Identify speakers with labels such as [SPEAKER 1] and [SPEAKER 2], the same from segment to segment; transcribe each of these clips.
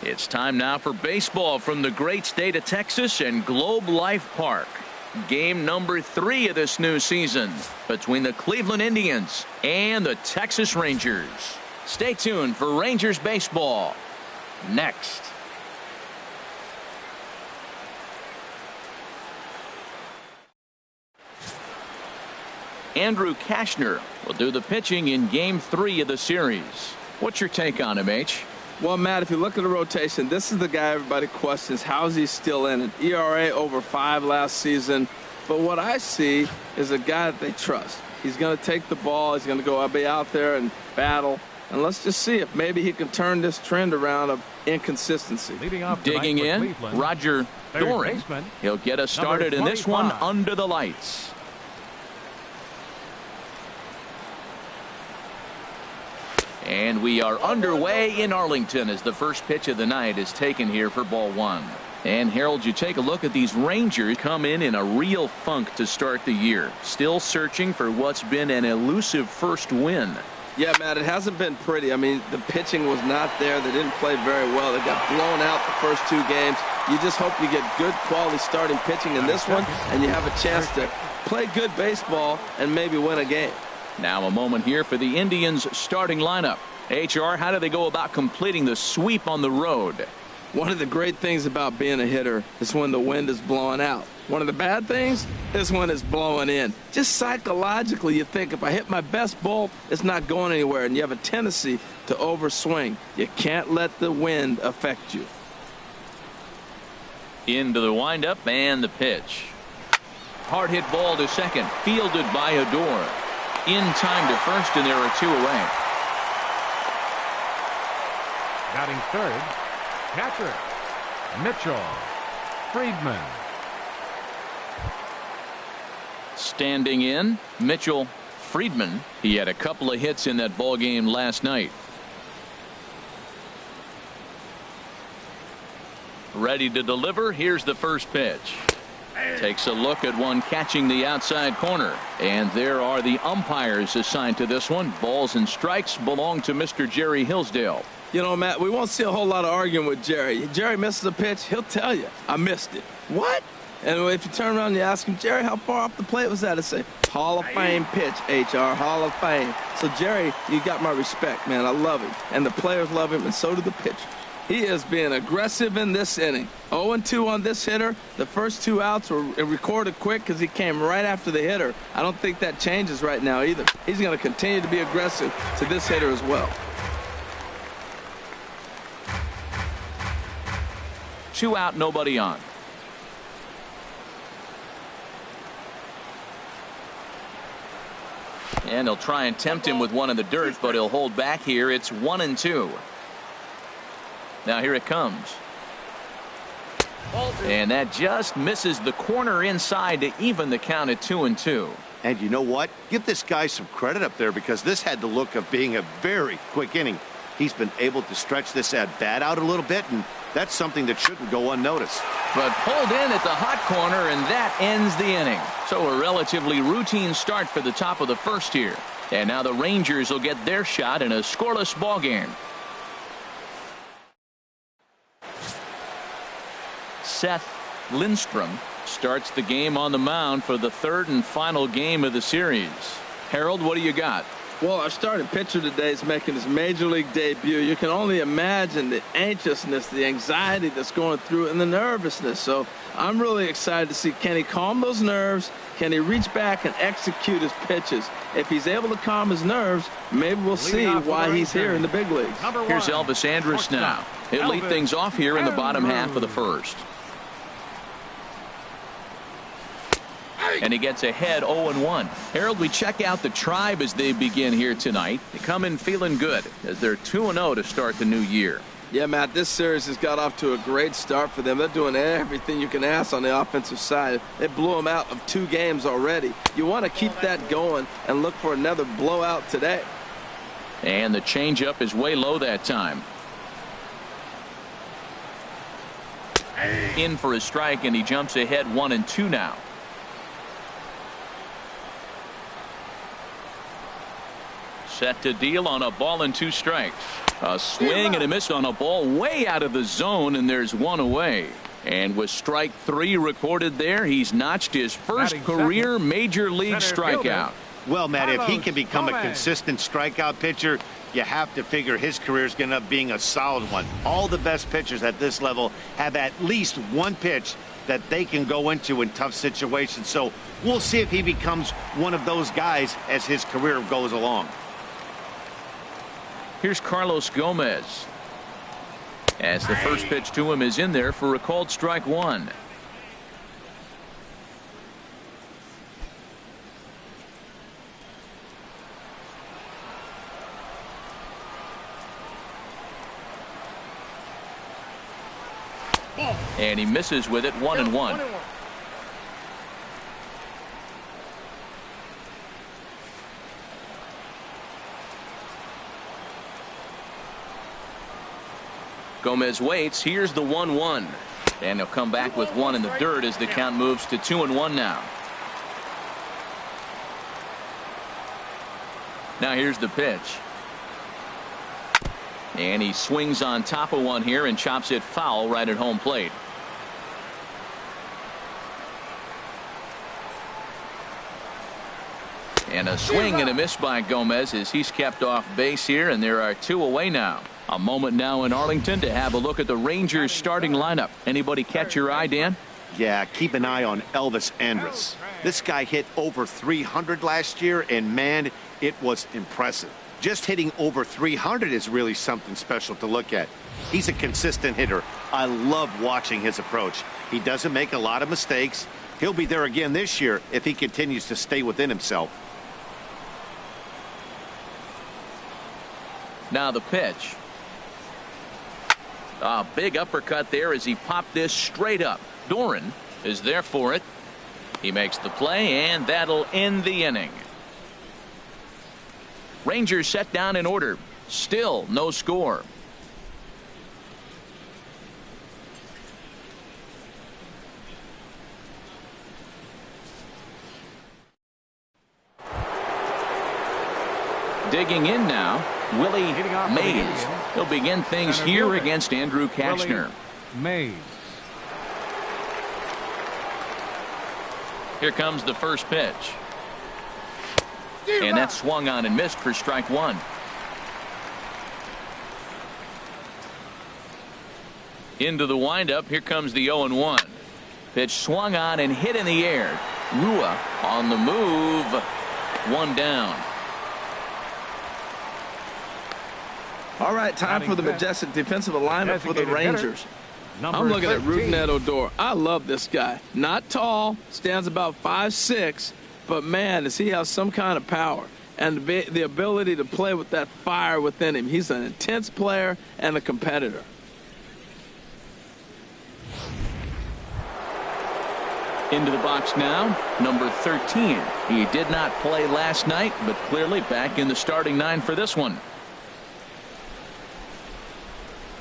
[SPEAKER 1] It's time now for baseball from the great state of Texas and Globe Life Park. Game number 3 of this new season between the Cleveland Indians and the Texas Rangers. Stay tuned for Rangers baseball next. Andrew Kashner will do the pitching in Game 3 of the series. What's your take on him, H?
[SPEAKER 2] Well, Matt, if you look at the rotation, this is the guy everybody questions. How is he still in it? ERA over 5 last season. But what I see is a guy that they trust. He's going to take the ball. He's going to go be out there and battle. And let's just see if maybe he can turn this trend around of inconsistency.
[SPEAKER 1] Digging in, Roger Doring. He'll get us started in this one under the lights. And we are underway in Arlington as the first pitch of the night is taken here for ball 1. And Harold, you take a look at these Rangers come in a real funk to start the year. Still searching for what's been an elusive first win.
[SPEAKER 2] Yeah, Matt, it hasn't been pretty. I mean, the pitching was not there. They didn't play very well. They got blown out the first 2 games. You just hope you get good quality starting pitching in this one, and you have a chance to play good baseball and maybe win a game.
[SPEAKER 1] Now a moment here for the Indians starting lineup. HR, how do they go about completing the sweep on the road?
[SPEAKER 2] One of the great things about being a hitter is when the wind is blowing out. One of the bad things is when it's blowing in. Just psychologically, you think if I hit my best ball, it's not going anywhere, and you have a tendency to overswing. You can't let the wind affect you.
[SPEAKER 1] Into the windup and the pitch. Hard hit ball to second, fielded by Adore. In time to first, and there are 2 away.
[SPEAKER 3] Batting third, catcher Mitchell Friedman.
[SPEAKER 1] Standing in, Mitchell Friedman. He had a couple of hits in that ball game last night. Ready to deliver. Here's the first pitch. Takes a look at one catching the outside corner. And there are the umpires assigned to this one. Balls and strikes belong to Mr. Jerry Hillsdale.
[SPEAKER 2] You know, Matt, we won't see a whole lot of arguing with Jerry. Jerry misses a pitch, he'll tell you, I missed it. What? And if you turn around and you ask him, Jerry, how far off the plate was that? He'll say, Hall of Fame pitch, HR, Hall of Fame. So, Jerry, you got my respect, man. I love him. And the players love him, and so do the pitchers. He is being aggressive in this inning. 0-2 on this hitter. The first 2 outs were recorded quick because he came right after the hitter. I don't think that changes right now either. He's going to continue to be aggressive to this hitter as well.
[SPEAKER 1] 2 out, nobody on. And he'll try and tempt him with one in the dirt, but he'll hold back here. It's 1-2. Now here it comes. And that just misses the corner inside to even the count at 2-2.
[SPEAKER 4] And you know what? Give this guy some credit up there because this had the look of being a very quick inning. He's been able to stretch this at bat out a little bit, and that's something that shouldn't go unnoticed.
[SPEAKER 1] But pulled in at the hot corner, and that ends the inning. So a relatively routine start for the top of the first here. And now the Rangers will get their shot in a scoreless ball game. Seth Lindstrom starts the game on the mound for the 3rd and final game of the series. Harold, what do you got?
[SPEAKER 2] Well, our starting pitcher today is making his major league debut. You can only imagine the anxiousness, the anxiety that's going through, and the nervousness. So I'm really excited to see, can he calm those nerves? Can he reach back and execute his pitches? If he's able to calm his nerves, maybe we'll see why he's here in the big leagues.
[SPEAKER 1] Here's Elvis Andrus now. He'll lead things off here in the bottom half of the first. And he gets ahead 0-1. Harold, we check out the Tribe as they begin here tonight. They come in feeling good as they're 2-0 to start the new year.
[SPEAKER 2] Yeah, Matt, this series has got off to a great start for them. They're doing everything you can ask on the offensive side. They blew them out of 2 games already. You want to keep that going and look for another blowout today.
[SPEAKER 1] And the changeup is way low that time. In for a strike, and he jumps ahead 1-2 now. Set to deal on a ball and 2 strikes. A swing and a miss on a ball way out of the zone, and there's 1 away. And with strike 3 recorded there, he's notched his first career major league strikeout.
[SPEAKER 4] Well, Matt, if he can become a consistent strikeout pitcher, you have to figure his career is going to be a solid one. All the best pitchers at this level have at least one pitch that they can go into in tough situations. So we'll see if he becomes one of those guys as his career goes along.
[SPEAKER 1] Here's Carlos Gomez. As the first pitch to him is in there for a called strike 1. And he misses with it. 1-1. Gomez waits. Here's the 1-1. And he'll come back with 1 in the dirt as the count moves to 2-1 now. Now here's the pitch. And he swings on top of one here and chops it foul right at home plate. And a swing and a miss by Gomez as he's kept off base here, and there are 2 away now. A moment now in Arlington to have a look at the Rangers starting lineup. Anybody catch your eye, Dan?
[SPEAKER 4] Yeah, keep an eye on Elvis Andrus. This guy hit over 300 last year, and man, it was impressive. Just hitting over 300 is really something special to look at. He's a consistent hitter. I love watching his approach. He doesn't make a lot of mistakes. He'll be there again this year if he continues to stay within himself.
[SPEAKER 1] Now the pitch. A big uppercut there as he popped this straight up. Doran is there for it. He makes the play, and that'll end the inning. Rangers set down in order. Still no score. Digging in now, Willie Mays. He'll begin things here against Andrew Kachner.
[SPEAKER 3] Mays.
[SPEAKER 1] Here comes the first pitch. And that swung on and missed for strike 1. Into the windup. Here comes the 0-1. Pitch swung on and hit in the air. Rua on the move. 1 down.
[SPEAKER 2] All right, time for the majestic defensive alignment for the Rangers. I'm looking at Rougned Odor. I love this guy. Not tall, stands about 5'6", but man, does he have some kind of power and the ability to play with that fire within him. He's an intense player and a competitor.
[SPEAKER 1] Into the box now, number 13. He did not play last night, but clearly back in the starting 9 for this one.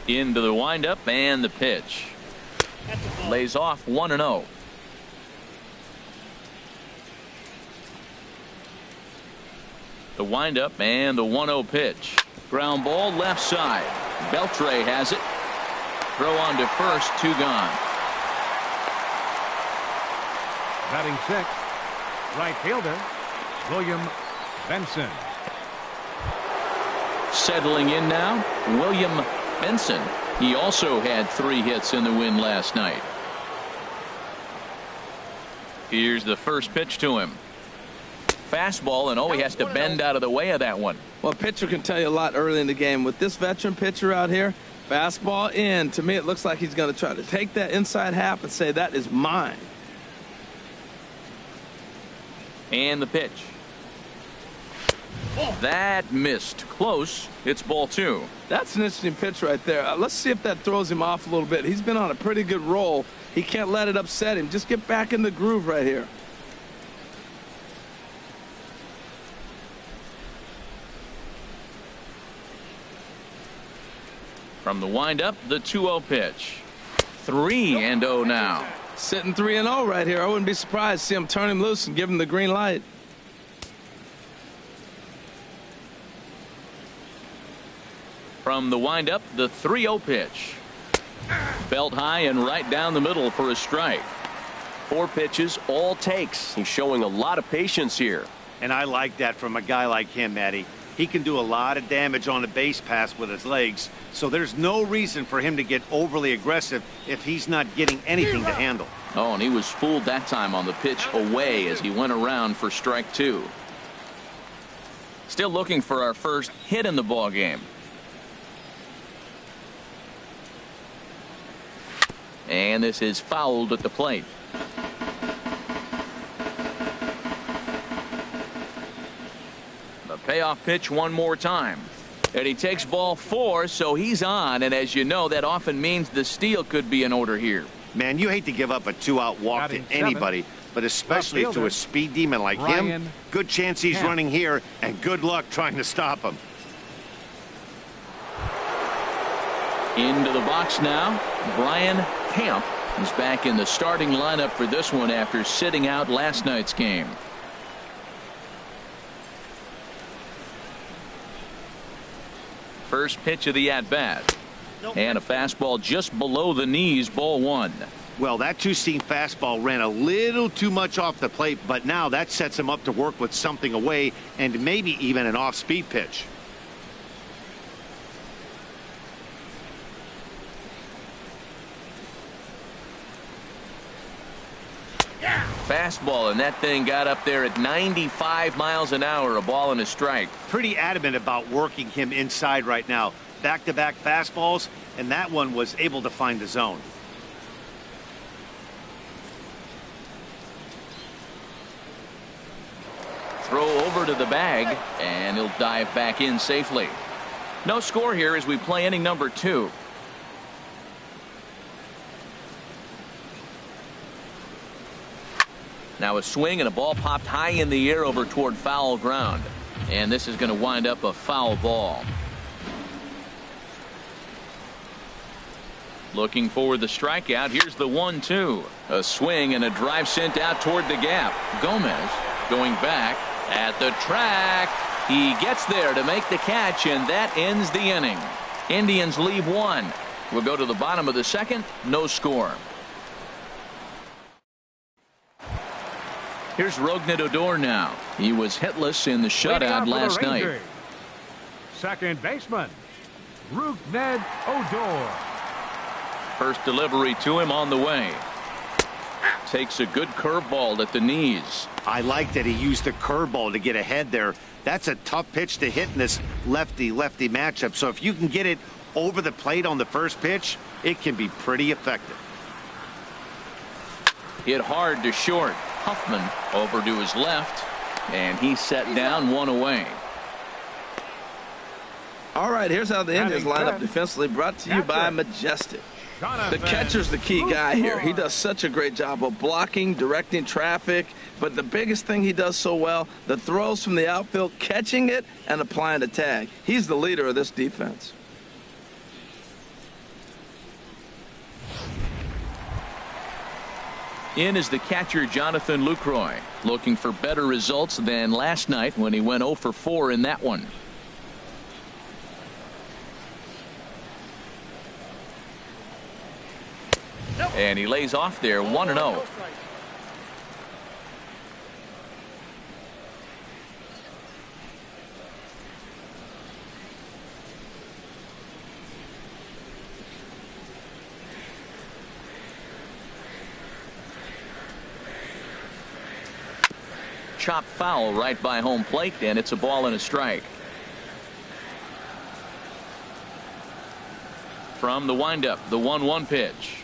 [SPEAKER 1] Into the windup and the pitch. Lays off 1-0. The windup and the 1-0 pitch. Ground ball left side. Beltre has it. Throw on to first, 2 gone.
[SPEAKER 3] Batting 6th, right fielder William Benson.
[SPEAKER 1] Settling in now, William Benson. He also had 3 hits in the win last night. Here's the first pitch to him. Fastball, and he has to bend out of the way of that one.
[SPEAKER 2] Well, a pitcher can tell you a lot early in the game. With this veteran pitcher out here, fastball in, to me it looks like he's going to try to take that inside half and say, that is mine.
[SPEAKER 1] And the pitch. That missed. Close. It's ball 2.
[SPEAKER 2] That's an interesting pitch right there. Let's see if that throws him off a little bit. He's been on a pretty good roll. He can't let it upset him. Just get back in the groove right here.
[SPEAKER 1] From the windup, the 2-0 pitch. 3-0 now.
[SPEAKER 2] Sitting 3-0 right here. I wouldn't be surprised to see him turn him loose and give him the green light.
[SPEAKER 1] From the windup, the 3-0 pitch. Belt high and right down the middle for a strike.
[SPEAKER 5] 4 pitches, all takes. He's showing a lot of patience here.
[SPEAKER 4] And I like that from a guy like him, Eddie. He can do a lot of damage on a base pass with his legs, so there's no reason for him to get overly aggressive if he's not getting anything to handle.
[SPEAKER 1] Oh, and he was fooled that time on the pitch away as he went around for strike 2. Still looking for our first hit in the ball game. And this is fouled at the plate. The payoff pitch one more time. And he takes ball 4, so he's on. And as you know, that often means the steal could be in order here.
[SPEAKER 4] Man, you hate to give up a 2-out walk to anybody, but especially to a speed demon like him. Good chance he's running here, and good luck trying to stop him.
[SPEAKER 1] Into the box now, Brian Camp is back in the starting lineup for this one after sitting out last night's game. First pitch of the at-bat. And a fastball just below the knees, ball 1.
[SPEAKER 4] Well, that two-seam fastball ran a little too much off the plate, but now that sets him up to work with something away and maybe even an off-speed pitch.
[SPEAKER 1] Fastball, and that thing got up there at 95 miles an hour, a ball and a strike.
[SPEAKER 4] Pretty adamant about working him inside right now. Back-to-back fastballs, and that one was able to find the zone.
[SPEAKER 1] Throw over to the bag, and he'll dive back in safely. No score here as we play inning number 2. Now a swing and a ball popped high in the air over toward foul ground. And this is going to wind up a foul ball. Looking for the strikeout. Here's the 1-2. A swing and a drive sent out toward the gap. Gomez going back at the track. He gets there to make the catch, and that ends the inning. Indians leave 1. We'll go to the bottom of the second. No score. Here's Rougned Odor now. He was hitless in the shutout last night.
[SPEAKER 3] Second baseman, Rougned Odor.
[SPEAKER 1] First delivery to him on the way. Takes a good curveball at the knees.
[SPEAKER 4] I like that he used the curveball to get ahead there. That's a tough pitch to hit in this lefty-lefty matchup. So if you can get it over the plate on the first pitch, it can be pretty effective.
[SPEAKER 1] Hit hard to short. Huffman over to his left, and he's set down, 1 away.
[SPEAKER 2] All right, here's how the Indians line up defensively, brought to you by Majestic. The catcher's the key guy here. He does such a great job of blocking, directing traffic, but the biggest thing he does so well, the throws from the outfield, catching it and applying the tag. He's the leader of this defense.
[SPEAKER 1] In is the catcher, Jonathan Lucroy, looking for better results than last night when he went 0 for 4 in that one. And he lays off there, 1-0. Chop foul right by home plate, and it's a ball and a strike. From the windup, the 1-1 pitch.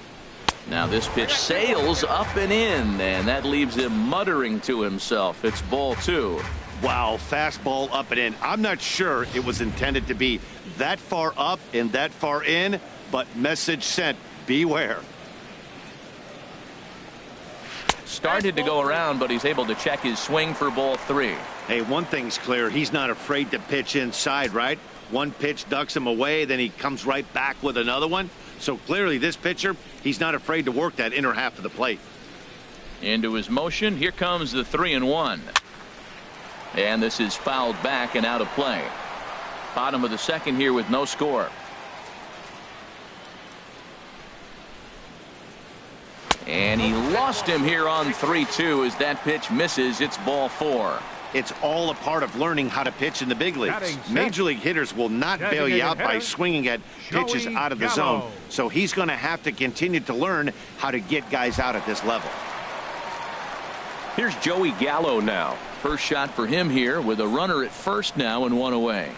[SPEAKER 1] Now this pitch sails up and in, and that leaves him muttering to himself. It's ball 2.
[SPEAKER 4] Wow, fastball up and in. I'm not sure it was intended to be that far up and that far in, but message sent, beware.
[SPEAKER 1] Started to go around, but he's able to check his swing for ball 3.
[SPEAKER 4] Hey, one thing's clear. He's not afraid to pitch inside, right? One pitch ducks him away, then he comes right back with another one. So clearly this pitcher, he's not afraid to work that inner half of the plate.
[SPEAKER 1] Into his motion. Here comes the 3-1. And this is fouled back and out of play. Bottom of the second here with no score. And he lost him here on 3-2 as that pitch misses. It's ball 4.
[SPEAKER 4] It's all a part of learning how to pitch in the big leagues. Major league hitters will not bail you out by swinging at pitches out of the zone. So he's going to have to continue to learn how to get guys out at this level.
[SPEAKER 5] Here's Joey Gallo now.
[SPEAKER 1] First shot for him here with a runner at first now and 1 away.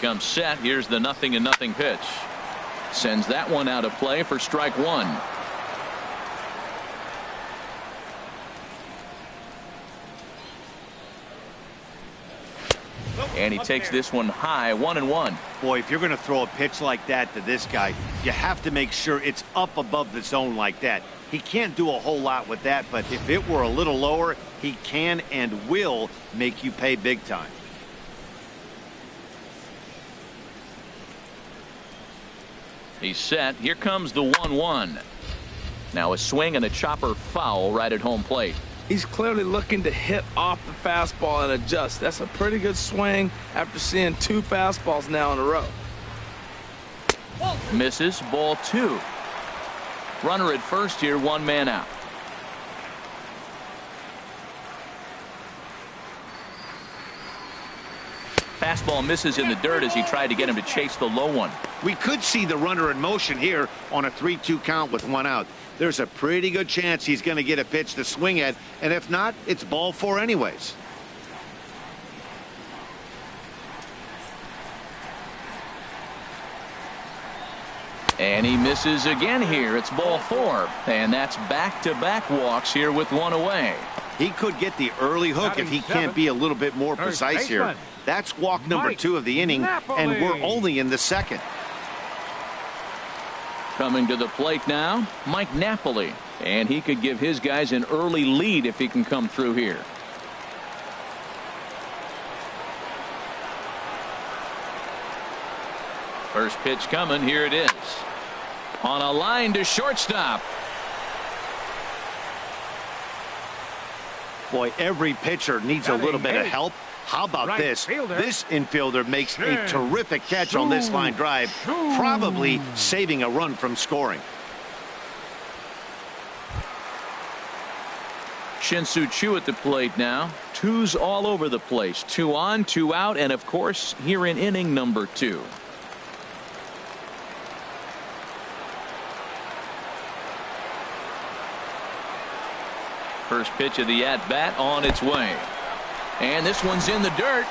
[SPEAKER 1] Comes set. Here's the 0-0 pitch. Sends that one out of play for strike 1. And he takes this one high, 1-1.
[SPEAKER 4] Boy, if you're going to throw a pitch like that to this guy, you have to make sure it's up above the zone like that. He can't do a whole lot with that, but if it were a little lower, he can and will make you pay big time.
[SPEAKER 1] He's set. Here comes the 1-1. Now a swing and a chopper foul right at home plate.
[SPEAKER 2] He's clearly looking to hit off the fastball and adjust. That's a pretty good swing after seeing 2 fastballs now in a row.
[SPEAKER 1] Misses. Ball 2. Runner at first here, 1 man out. Fastball misses in the dirt as he tried to get him to chase the low one.
[SPEAKER 4] We could see the runner in motion here on a 3-2 count with 1 out. There's a pretty good chance he's going to get a pitch to swing at, and if not, it's ball 4 anyways.
[SPEAKER 1] And he misses again here. It's ball 4, and that's back-to-back walks here with 1 away.
[SPEAKER 4] He could get the early hook if he can't be a little bit more precise here. That's walk number 2 of the inning, and we're only in the second.
[SPEAKER 1] Coming to the plate now, Mike Napoli, and he could give his guys an early lead if he can come through here. First pitch coming. Here it is. On a line to shortstop.
[SPEAKER 4] Boy, every pitcher needs a little bit of help. How about this? This infielder makes a terrific catch on this line drive, probably saving a run from scoring.
[SPEAKER 1] Shin-Soo Choo at the plate now. 2s all over the place. 2 on, 2 out, and of course here in inning number 2. First pitch of the at-bat on its way. And this one's in the dirt.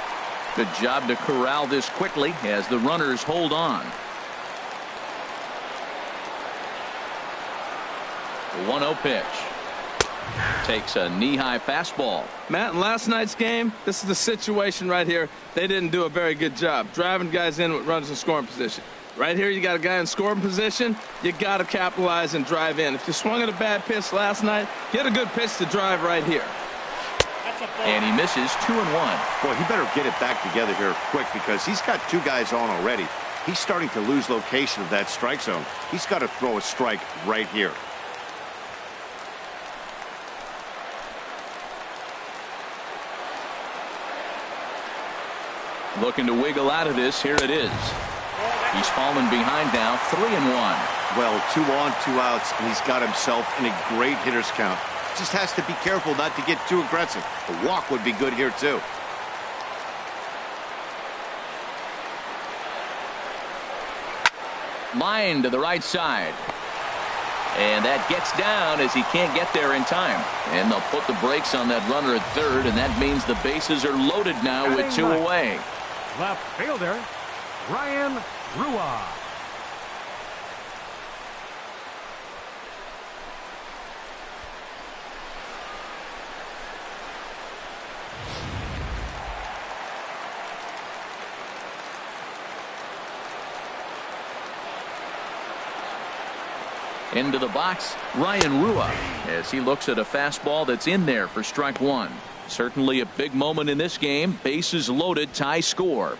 [SPEAKER 1] Good job to corral this quickly as the runners hold on. The 1-0 pitch. Takes a knee-high fastball.
[SPEAKER 2] Matt, in last night's game, this is the situation right here. They didn't do a very good job driving guys in with runners in scoring position. Right here, you got a guy in scoring position. You got to capitalize and drive in. If you swung at a bad pitch last night, get a good pitch to drive right here.
[SPEAKER 1] And he misses. 2-1.
[SPEAKER 4] Boy, he better get it back together here quick because he's got 2 guys on already. He's starting to lose location of that strike zone. He's got to throw a strike right here.
[SPEAKER 1] Looking to wiggle out of this. Here it is. He's fallen behind now. 3-1.
[SPEAKER 4] Well, 2 on, 2 outs, and he's got himself in a great hitter's count. Just has to be careful not to get too aggressive. A walk would be good here too.
[SPEAKER 1] Line to the right side. And that gets down as he can't get there in time. And they'll put the brakes on that runner at third, and that means the bases are loaded now with 2 away.
[SPEAKER 3] Left fielder, Ryan Rua.
[SPEAKER 1] Into the box, Ryan Rua, as he looks at a fastball that's in there for strike 1. Certainly a big moment in this game. Bases loaded, tie score.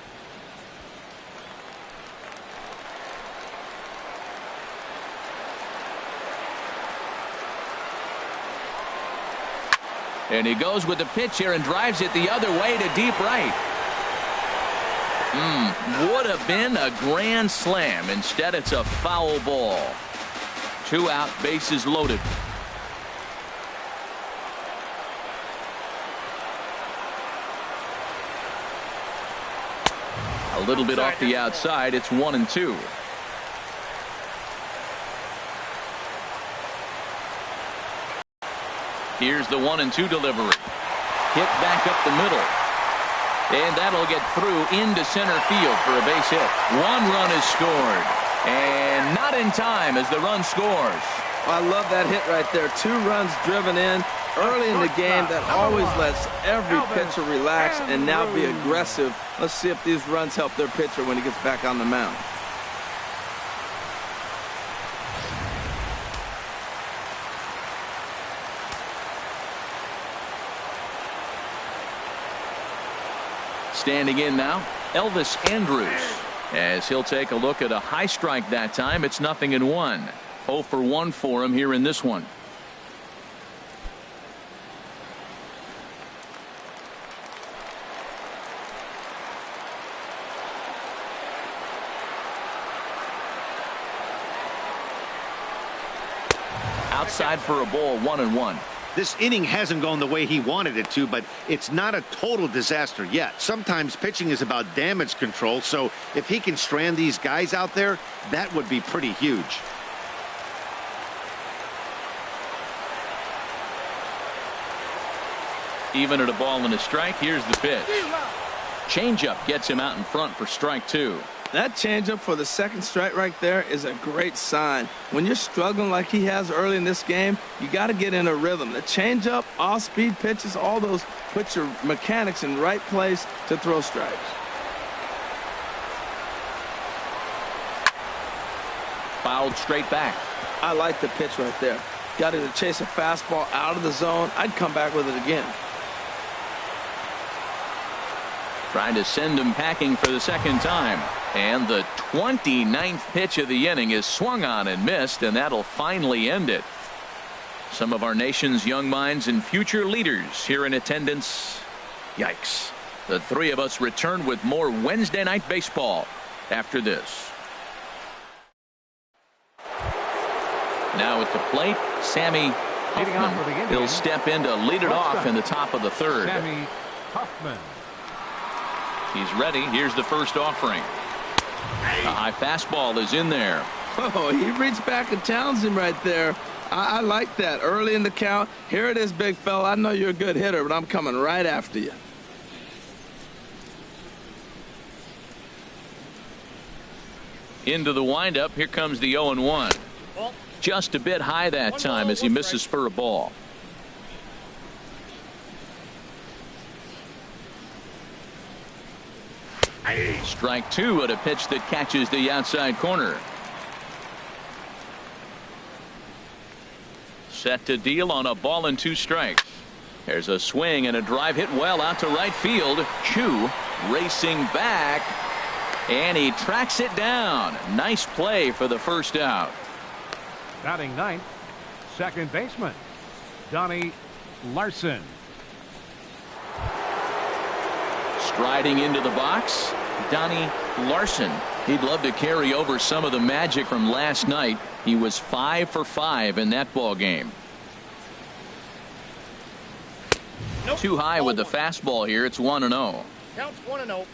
[SPEAKER 1] And he goes with the pitch here and drives it the other way to deep right. Would have been a grand slam. Instead, it's a foul ball. 2 out, bases loaded. A little bit off the outside. It's 1-2. Here's the 1-2 delivery. Hit back up the middle. And that'll get through into center field for a base hit. 1 run is scored. And not in time as the run scores.
[SPEAKER 2] I love that hit right there. 2 runs driven in early in the game. That always lets every pitcher relax and now be aggressive. Let's see if these runs help their pitcher when he gets back on the mound.
[SPEAKER 1] Standing in now, Elvis Andrus, as he'll take a look at a high strike that time. It's 0-1. 0 for 1 for him here in this one. Outside for a ball, 1-1.
[SPEAKER 4] This inning hasn't gone the way he wanted it to, but it's not a total disaster yet. Sometimes pitching is about damage control, so if he can strand these guys out there, that would be pretty huge.
[SPEAKER 1] Even at a ball and a strike, here's the pitch. Changeup gets him out in front for strike 2.
[SPEAKER 2] That changeup for the second strike right there is a great sign. When you're struggling like he has early in this game, you got to get in a rhythm. The changeup, off-speed pitches, all those put your mechanics in right place to throw strikes.
[SPEAKER 1] Fouled straight back.
[SPEAKER 2] I like the pitch right there. Got to chase a fastball out of the zone. I'd come back with it again.
[SPEAKER 1] Trying to send him packing for the second time. And the 29th pitch of the inning is swung on and missed, and that'll finally end it. Some of our nation's young minds and future leaders here in attendance. Yikes. The 3 of us return with more Wednesday Night Baseball after this. Now at the plate, Sammy Huffman. He'll step in to lead it off in the top of the 3rd.
[SPEAKER 3] Sammy Huffman.
[SPEAKER 1] He's ready. Here's the first offering. A high fastball is in there.
[SPEAKER 2] Oh, he reached back and challenged him right there. I like that. Early in the count. Here it is, big fella. I know you're a good hitter, but I'm coming right after you.
[SPEAKER 1] Into the windup. Here comes the 0-1. Just a bit high that time as he misses for a ball. Strike 2 at a pitch that catches the outside corner. Set to deal on a ball and 2 strikes. There's a swing and a drive hit well out to right field. Chu racing back, and he tracks it down. Nice play for the first out.
[SPEAKER 3] Batting 9th, second baseman Donnie Larson.
[SPEAKER 1] Striding into the box, Donnie Larson. He'd love to carry over some of the magic from last night. He was 5 for 5 in that ball game. Too high with the fastball here. It's 1-0.
[SPEAKER 6] Counts 1-0.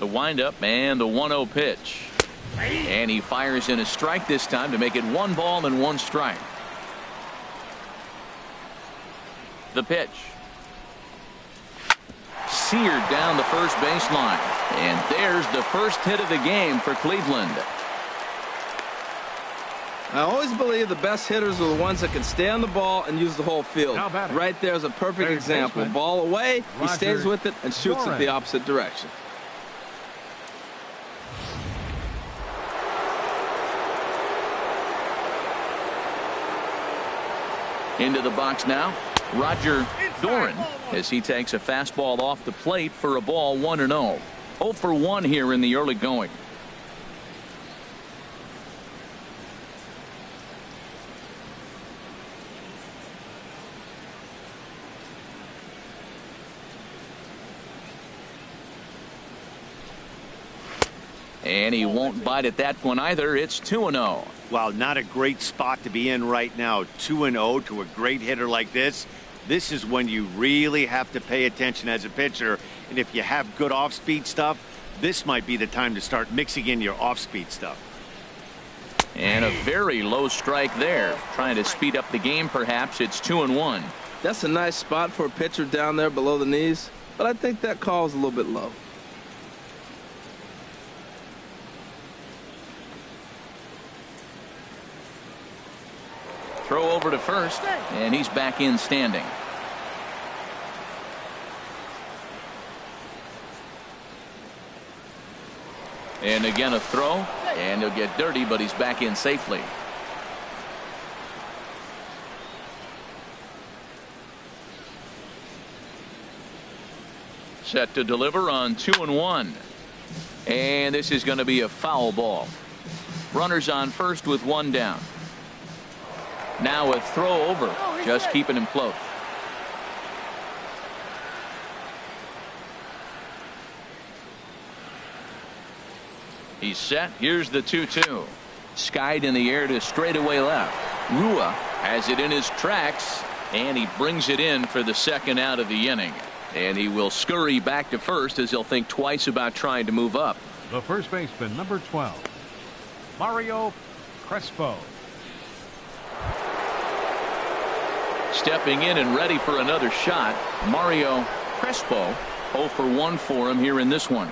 [SPEAKER 1] The windup and the 1-0 pitch. And he fires in a strike this time to make it 1 ball and 1 strike. The pitch. Seared down the first baseline. And there's the first hit of the game for Cleveland.
[SPEAKER 2] I always believe the best hitters are the ones that can stay on the ball and use the whole field. Right there is a perfect example. Ball away, he stays with it and shoots it the opposite direction.
[SPEAKER 1] Into the box now, Roger Doran, as he takes a fastball off the plate for a ball. 1-0. 0 for 1 here in the early going. And he won't bite at that one either. It's 2-0.
[SPEAKER 4] Well, not a great spot to be in right now. 2-0 to a great hitter like this. This is when you really have to pay attention as a pitcher. And if you have good off-speed stuff, this might be the time to start mixing in your off-speed stuff.
[SPEAKER 1] And a very low strike there. Trying to speed up the game, perhaps. It's 2-1.
[SPEAKER 2] That's a nice spot for a pitcher down there below the knees, but I think that call's a little bit low.
[SPEAKER 1] Throw over to first, and he's back in standing. And again a throw, and he'll get dirty, but he's back in safely. Set to deliver on 2-1. And this is going to be a foul ball. Runners on first with one down. Now a throw over, just keeping him close. He's set. Here's the 2-2. Skied in the air to straightaway left. Rua has it in his tracks, and he brings it in for the second out of the inning. And he will scurry back to first as he'll think twice about trying to move up.
[SPEAKER 3] The first baseman, number 12, Mario Crespo.
[SPEAKER 1] Stepping in and ready for another shot, Mario Crespo. 0 for 1 for him here in this one.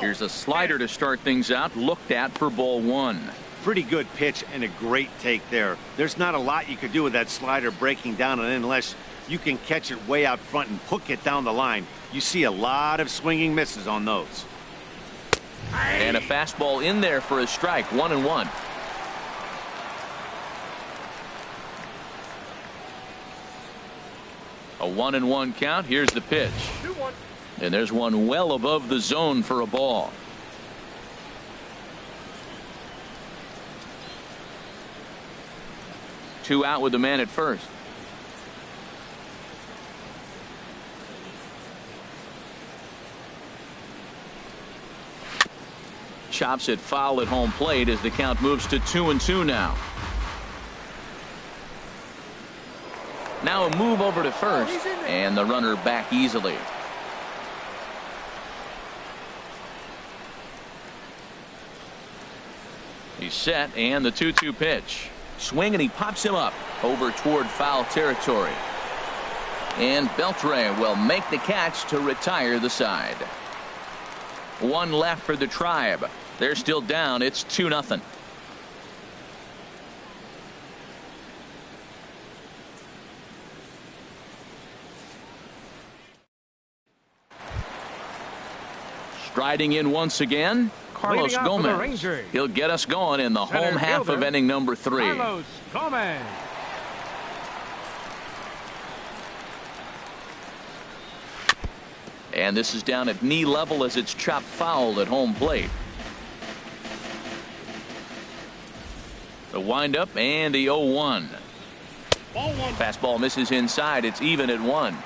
[SPEAKER 1] Here's a slider to start things out, looked at for ball 1.
[SPEAKER 4] Pretty good pitch and a great take there. There's not a lot you could do with that slider breaking down, and unless you can catch it way out front and hook it down the line, you see a lot of swinging misses on those.
[SPEAKER 1] And a fastball in there for a strike. 1-1. A 1-1 count. Here's the pitch. And there's one well above the zone for a ball. Two out with the man at first. Chops it foul at home plate as the count moves to 2-2 now. Now a move over to first, and the runner back easily. He's set, and the 2-2 pitch. Swing, and he pops him up over toward foul territory. And Beltre will make the catch to retire the side. One left for the Tribe. They're still down. It's 2-0. Striding in once again, Carlos Gomez. He'll get us going in the home half of inning number 3.
[SPEAKER 3] Carlos Gomez.
[SPEAKER 1] And this is down at knee level as it's chopped foul at home plate. The windup and the 0-1. Fastball misses inside. It's even at 1.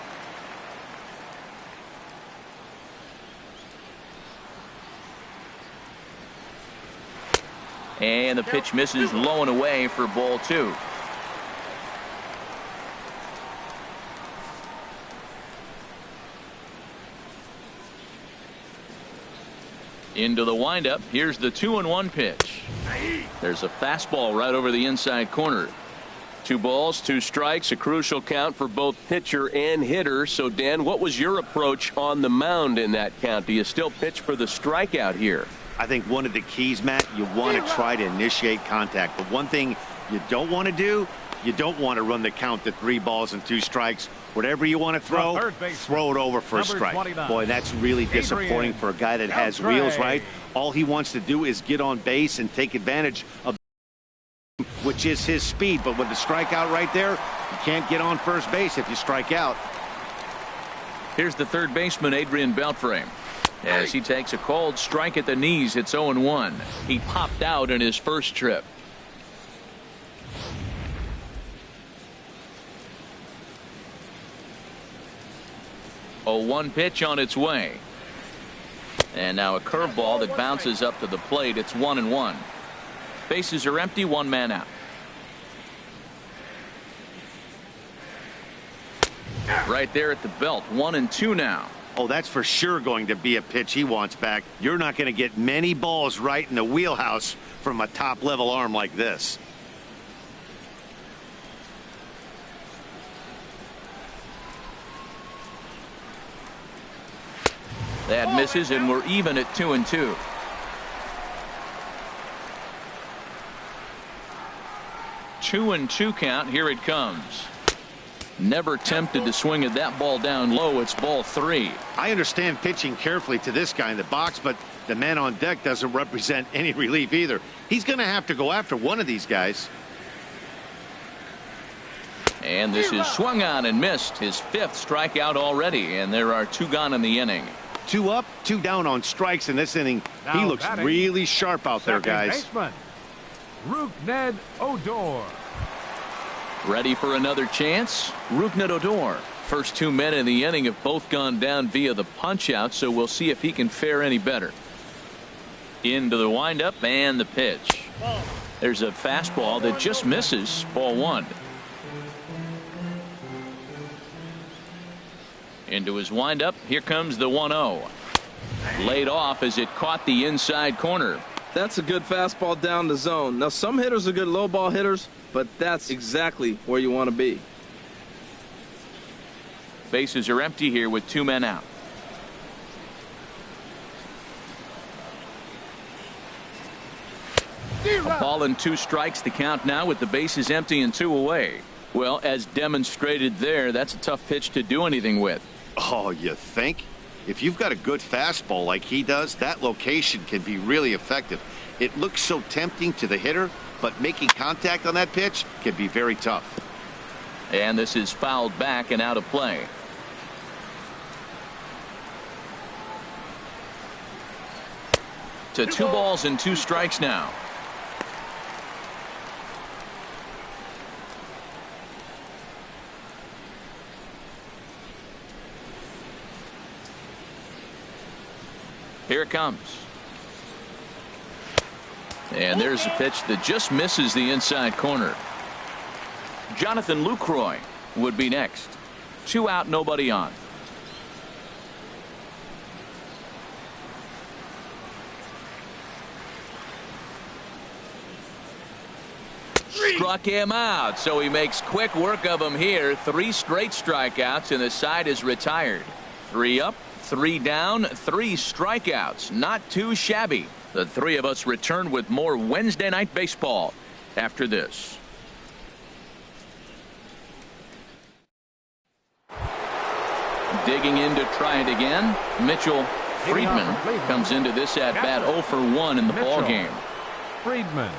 [SPEAKER 1] And the pitch misses low and away for ball 2. Into the windup. Here's the 2-1 pitch. There's a fastball right over the inside corner. 2 balls, 2 strikes, a crucial count for both pitcher and hitter. So, Dan, what was your approach on the mound in that count? Do you still pitch for the strikeout here?
[SPEAKER 4] I think one of the keys, Matt, you want to try to initiate contact. But one thing you don't want to do, you don't want to run the count to 3 balls and 2 strikes. Whatever you want to throw it over for a strike. 29. Boy, that's really disappointing for a guy that has wheels, right? All he wants to do is get on base and take advantage of, which is his speed. But with the strikeout right there, you can't get on first base if you strike out.
[SPEAKER 1] Here's the third baseman, Adrian Beltre. As he takes a cold strike at the knees, it's 0-1. He popped out in his first trip. 0-1 pitch on its way. And now a curveball that bounces up to the plate. It's 1-1. Bases are empty, one man out. Right there at the belt, 1-2 now.
[SPEAKER 4] Oh, that's for sure going to be a pitch he wants back. You're not going to get many balls right in the wheelhouse from a top-level arm like this.
[SPEAKER 1] That misses, and we're even at 2-2. Two and two count. Here it comes. Never tempted to swing at that ball down low. It's ball 3.
[SPEAKER 4] I understand pitching carefully to this guy in the box, but the man on deck doesn't represent any relief either. He's going to have to go after one of these guys.
[SPEAKER 1] And this is swung on and missed. His 5th strikeout already, and there are 2 gone in the inning.
[SPEAKER 4] 2 up, 2 down on strikes in this inning.
[SPEAKER 3] Now
[SPEAKER 4] he looks
[SPEAKER 3] batting,
[SPEAKER 4] really sharp out there, guys.
[SPEAKER 3] Baseman, Rougned Odor.
[SPEAKER 1] Ready for another chance? Rougned Odor. First 2 men in the inning have both gone down via the punch out, so we'll see if he can fare any better. Into the windup and the pitch. There's a fastball that just misses. Ball 1. Into his windup. Here comes the 1-0. Laid off as it caught the inside corner.
[SPEAKER 2] That's a good fastball down the zone. Now, some hitters are good low ball hitters, but that's exactly where you want to be.
[SPEAKER 1] Bases are empty here with 2 men out. A ball and 2 strikes the count now with the bases empty and 2 away. Well, as demonstrated there, that's a tough pitch to do anything with.
[SPEAKER 4] Oh, you think? If you've got a good fastball like he does, that location can be really effective. It looks so tempting to the hitter, but making contact on that pitch can be very tough.
[SPEAKER 1] And this is fouled back and out of play. To 2 balls and 2 strikes now. Here it comes. And there's a pitch that just misses the inside corner. Jonathan Lucroy would be next. 2 out, nobody on. Struck him out, so he makes quick work of him here. 3 straight strikeouts, and the side is retired. 3 up, 3 down, 3 strikeouts. Not too shabby. The 3 of us return with more Wednesday Night Baseball after this. Digging in to try it again. Mitchell Friedman comes into this at bat 0 for 1 in the ball game.
[SPEAKER 3] Friedman.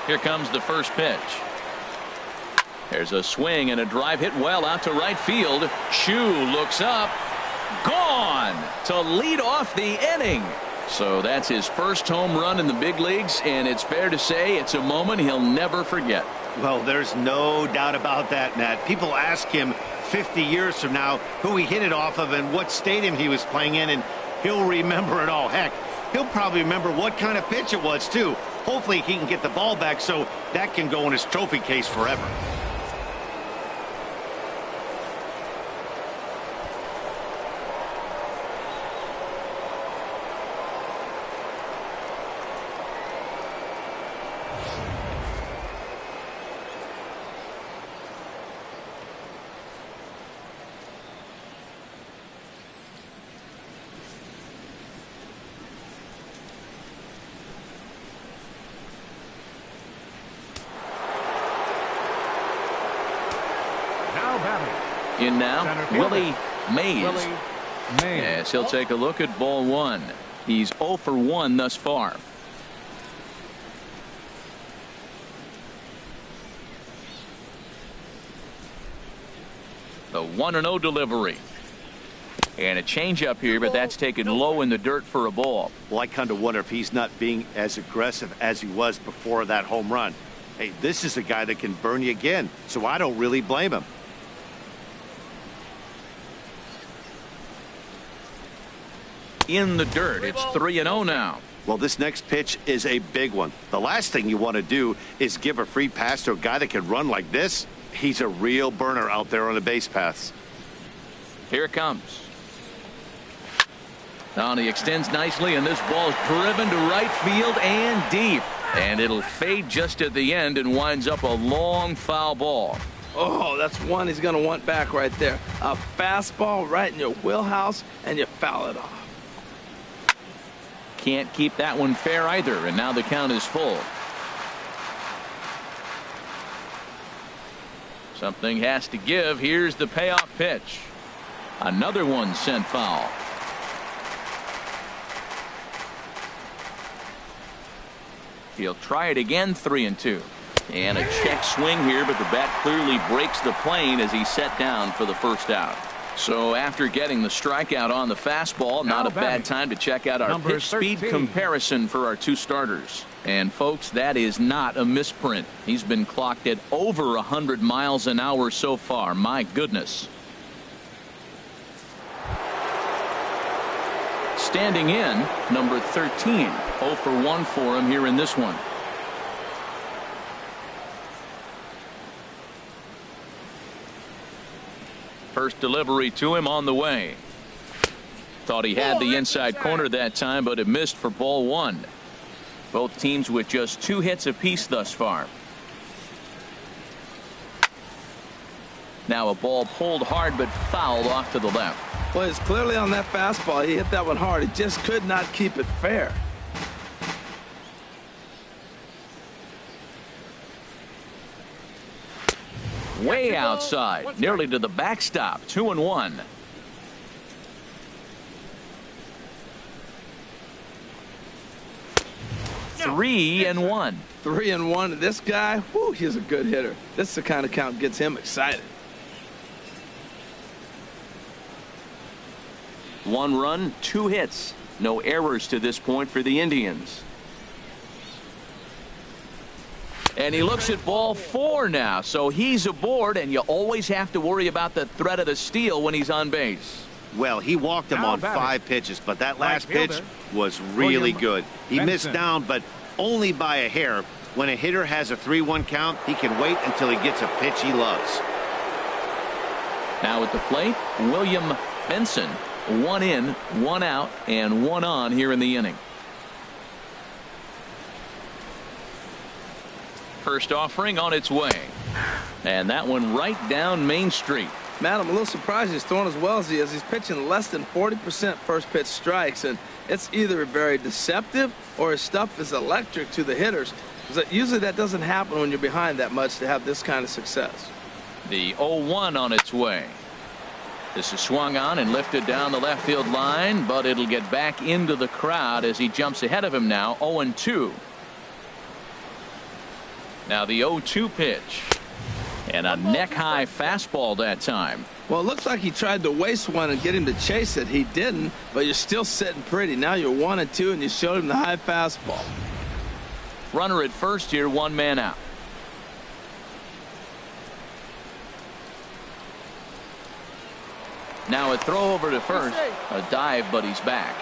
[SPEAKER 1] Here comes the first pitch. There's a swing and a drive hit well out to right field. Chu looks up. Gone to lead off the inning. So that's his first home run in the big leagues, and it's fair to say it's a moment he'll never forget.
[SPEAKER 4] Well, there's no doubt about that, Matt. People ask him 50 years from now who he hit it off of and what stadium he was playing in, and he'll remember it all. Heck, he'll probably remember what kind of pitch it was, too. Hopefully he can get the ball back so that can go in his trophy case forever.
[SPEAKER 1] In now, Willie Mays.
[SPEAKER 3] Willie Mays.
[SPEAKER 1] Yes, he'll take a look at ball 1. He's 0 for 1 thus far. The 1-0 delivery. And a changeup here, but that's taken low in the dirt for a ball.
[SPEAKER 4] Well, I kind of wonder if he's not being as aggressive as he was before that home run. Hey, this is a guy that can burn you again, so I don't really blame him.
[SPEAKER 1] in the dirt. It's 3-0 now.
[SPEAKER 4] Well, this next pitch is a big one. The last thing you want to do is give a free pass to a guy that can run like this. He's a real burner out there on the base paths.
[SPEAKER 1] Here it comes. Now he extends nicely, and this ball is driven to right field and deep. And it'll fade just at the end and winds up a long foul ball.
[SPEAKER 2] Oh, that's one he's going to want back right there. A fastball right in your wheelhouse, and you foul it off.
[SPEAKER 1] Can't keep that one fair either, and now the count is full. Something has to give. Here's the payoff pitch. Another one sent foul. He'll try it again, 3-2. And a check swing here, but the bat clearly breaks the plane as he's set down for the first out. So after getting the strikeout on the fastball, not a bad time to check out our pitch speed comparison for our two starters. And folks, that is not a misprint. He's been clocked at over 100 miles an hour so far. My goodness. Standing in, number 13. 0 for 1 for him here in this one. First delivery to him on the way. Thought he had the inside corner that time, but it missed for ball one. Both teams with just 2 hits apiece thus far. Now a ball pulled hard but fouled off to the left.
[SPEAKER 2] Well, it's clearly on that fastball. He hit that one hard. He just could not keep it fair.
[SPEAKER 1] Way outside, nearly to the backstop. 2-1. Three and one.
[SPEAKER 2] 3-1. This guy, whoo, he's a good hitter. This is the kind of count gets him excited.
[SPEAKER 5] 1 run, 2 hits. No errors to this point for the Indians.
[SPEAKER 1] And he looks at ball 4 now, so he's aboard, and you always have to worry about the threat of the steal when he's on base.
[SPEAKER 4] Well, he walked him on 5 pitches, but that last pitch was really good. He missed down, but only by a hair. When a hitter has a 3-1 count, he can wait until he gets a pitch he loves.
[SPEAKER 1] Now at the plate, William Benson. 1 in, 1 out, and 1 on here in the inning. First offering on its way. And that one right down Main Street.
[SPEAKER 2] Man, I'm a little surprised he's throwing as well as he is. He's pitching less than 40% first pitch strikes, and it's either very deceptive or his stuff is electric to the hitters. Usually that doesn't happen when you're behind that much to have this kind of success.
[SPEAKER 1] The 0-1 on its way. This is swung on and lifted down the left field line, but it'll get back into the crowd as he jumps ahead of him now. 0-2. Now the 0-2 pitch. And a neck-high fastball that time.
[SPEAKER 2] Well, it looks like he tried to waste one and get him to chase it. He didn't, but you're still sitting pretty. Now you're 1-2, and you showed him the high fastball.
[SPEAKER 1] Runner at first here, 1 man out. Now a throw over to first. A dive, but he's back.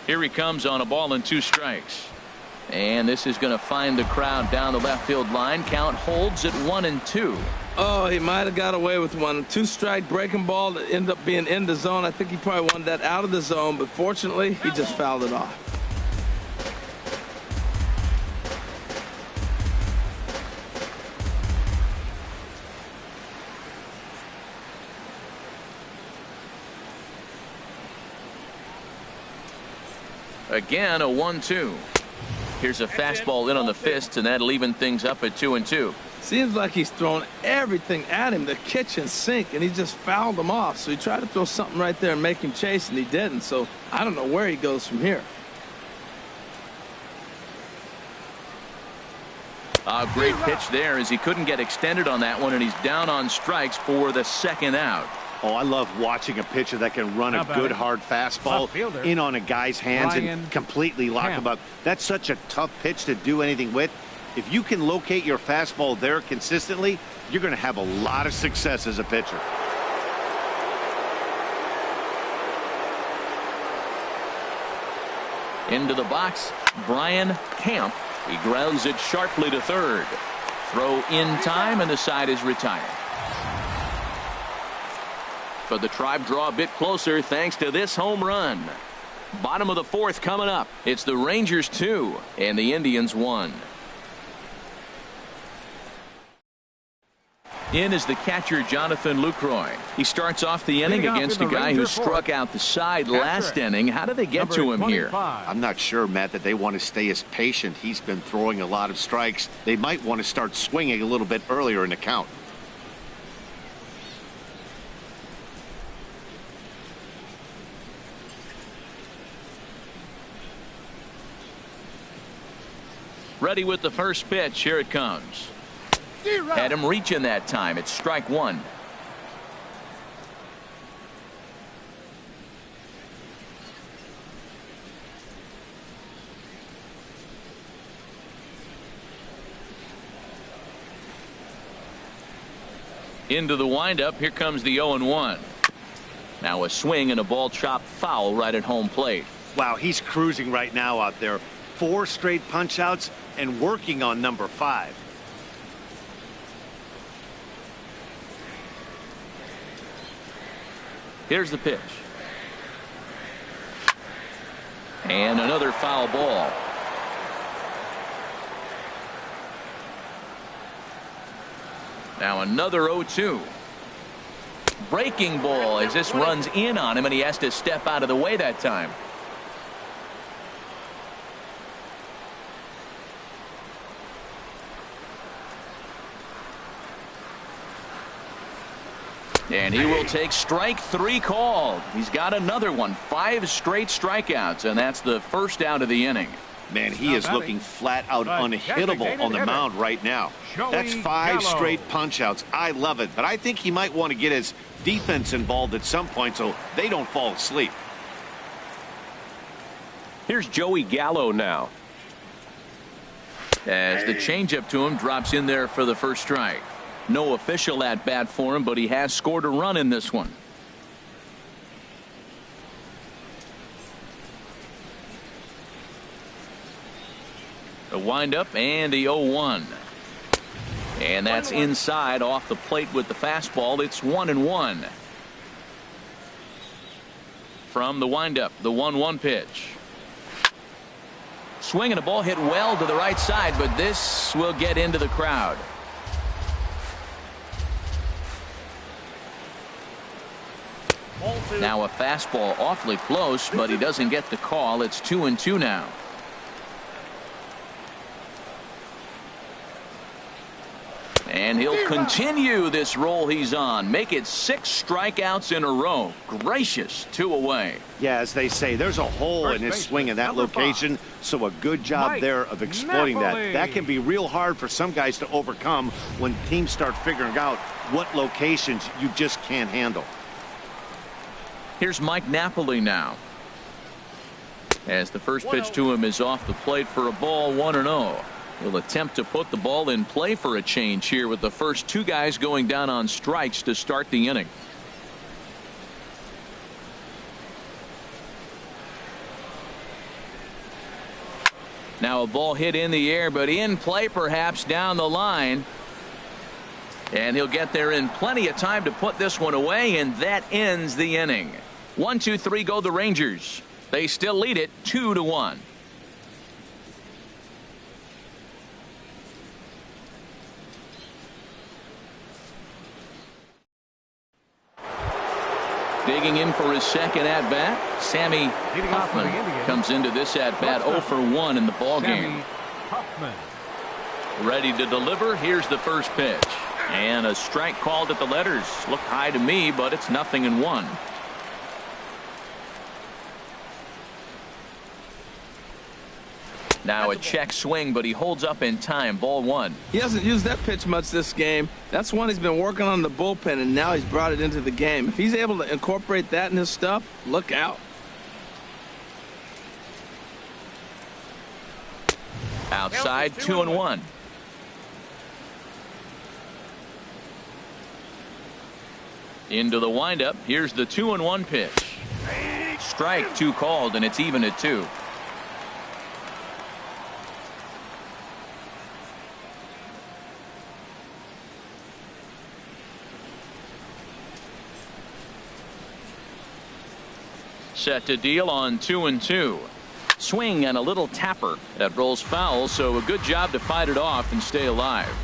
[SPEAKER 1] Here he comes on a ball and 2 strikes. And this is going to find the crowd down the left field line. Count holds at 1-2.
[SPEAKER 2] Oh, he might have got away with one. 2-strike breaking ball that ended up being in the zone. I think he probably wanted that out of the zone, but fortunately, he just fouled it off.
[SPEAKER 1] Again, a 1-2. Here's a fastball in on the fists, and that'll even things up at 2-2.
[SPEAKER 2] Seems like he's thrown everything at him, the kitchen sink, and he just fouled him off. So he tried to throw something right there and make him chase, and he didn't. So I don't know where he goes from here.
[SPEAKER 1] A great pitch there as he couldn't get extended on that one, and he's down on strikes for the second out.
[SPEAKER 4] Oh, I love watching a pitcher that can run a good hard fastball in on a guy's hands and completely lock him up. That's such a tough pitch to do anything with. If you can locate your fastball there consistently, you're going to have a lot of success as a pitcher.
[SPEAKER 1] Into the box, Brian Camp. He grounds it sharply to third. Throw in time, and the side is retired. But the Tribe draw a bit closer thanks to this home run. Bottom of the fourth coming up. It's the Rangers 2 and the Indians 1. In is the catcher, Jonathan Lucroy. He starts off the inning against a guy who struck out the side last inning. How did they get to him here?
[SPEAKER 4] I'm not sure, Matt, that they want to stay as patient. He's been throwing a lot of strikes. They might want to start swinging a little bit earlier in the count.
[SPEAKER 1] Ready with the first pitch. Here it comes. Had him reaching that time. It's strike one. Into the windup. Here comes the 0-1. Now a swing and a ball chopped foul right at home plate.
[SPEAKER 4] Wow, he's cruising right now out there. 4 straight punch outs and working on number 5.
[SPEAKER 1] Here's the pitch. And another foul ball. Now another 0-2. Breaking ball as this runs in on him, and he has to step out of the way that time. And he will take strike 3 called. He's got another one. 5 straight strikeouts, and that's the first out of the inning.
[SPEAKER 4] Man, he is looking flat out unhittable on the mound right now. That's 5 straight punch outs. I love it, but I think he might want to get his defense involved at some point so they don't fall asleep.
[SPEAKER 5] Here's Joey Gallo now.
[SPEAKER 1] As the changeup to him drops in there for the first strike. No official at bat for him, but he has scored a run in this one. The windup and the 0-1. And that's inside off the plate with the fastball. It's 1-1. From the windup, the 1-1 pitch. Swing and a ball hit well to the right side, but this will get into the crowd. Now a fastball awfully close, but he doesn't get the call. It's 2-2 now. And he'll continue this roll he's on. Make it 6 strikeouts in a row. Gracious, 2 away.
[SPEAKER 4] Yeah, as they say, there's a hole in his swing in that location, so a good job there of exploiting that. That can be real hard for some guys to overcome when teams start figuring out what locations you just can't handle.
[SPEAKER 1] Here's Mike Napoli now. As the first pitch to him is off the plate for a ball, 1-0. He'll attempt to put the ball in play for a change here with the first 2 guys going down on strikes to start the inning. Now a ball hit in the air, but in play perhaps down the line. And he'll get there in plenty of time to put this one away, and that ends the inning. 1-2-3 go the Rangers. They still lead it 2-1. Digging in for his second at bat, Sammy Huffman comes into this at bat 0 for 1 in the ball game. Ready to deliver. Here's the first pitch. And a strike called at the letters. Looked high to me, but it's 0-1. Now a check swing, but he holds up in time. Ball 1.
[SPEAKER 2] He hasn't used that pitch much this game. That's one he's been working on the bullpen, and now he's brought it into the game. If he's able to incorporate that in his stuff, look out.
[SPEAKER 1] Outside, 2-1. Into the windup. Here's the 2-1 pitch. Strike 2 called, and it's even at 2. Set to deal on 2-2. Swing and a little tapper that rolls foul, so a good job to fight it off and stay alive.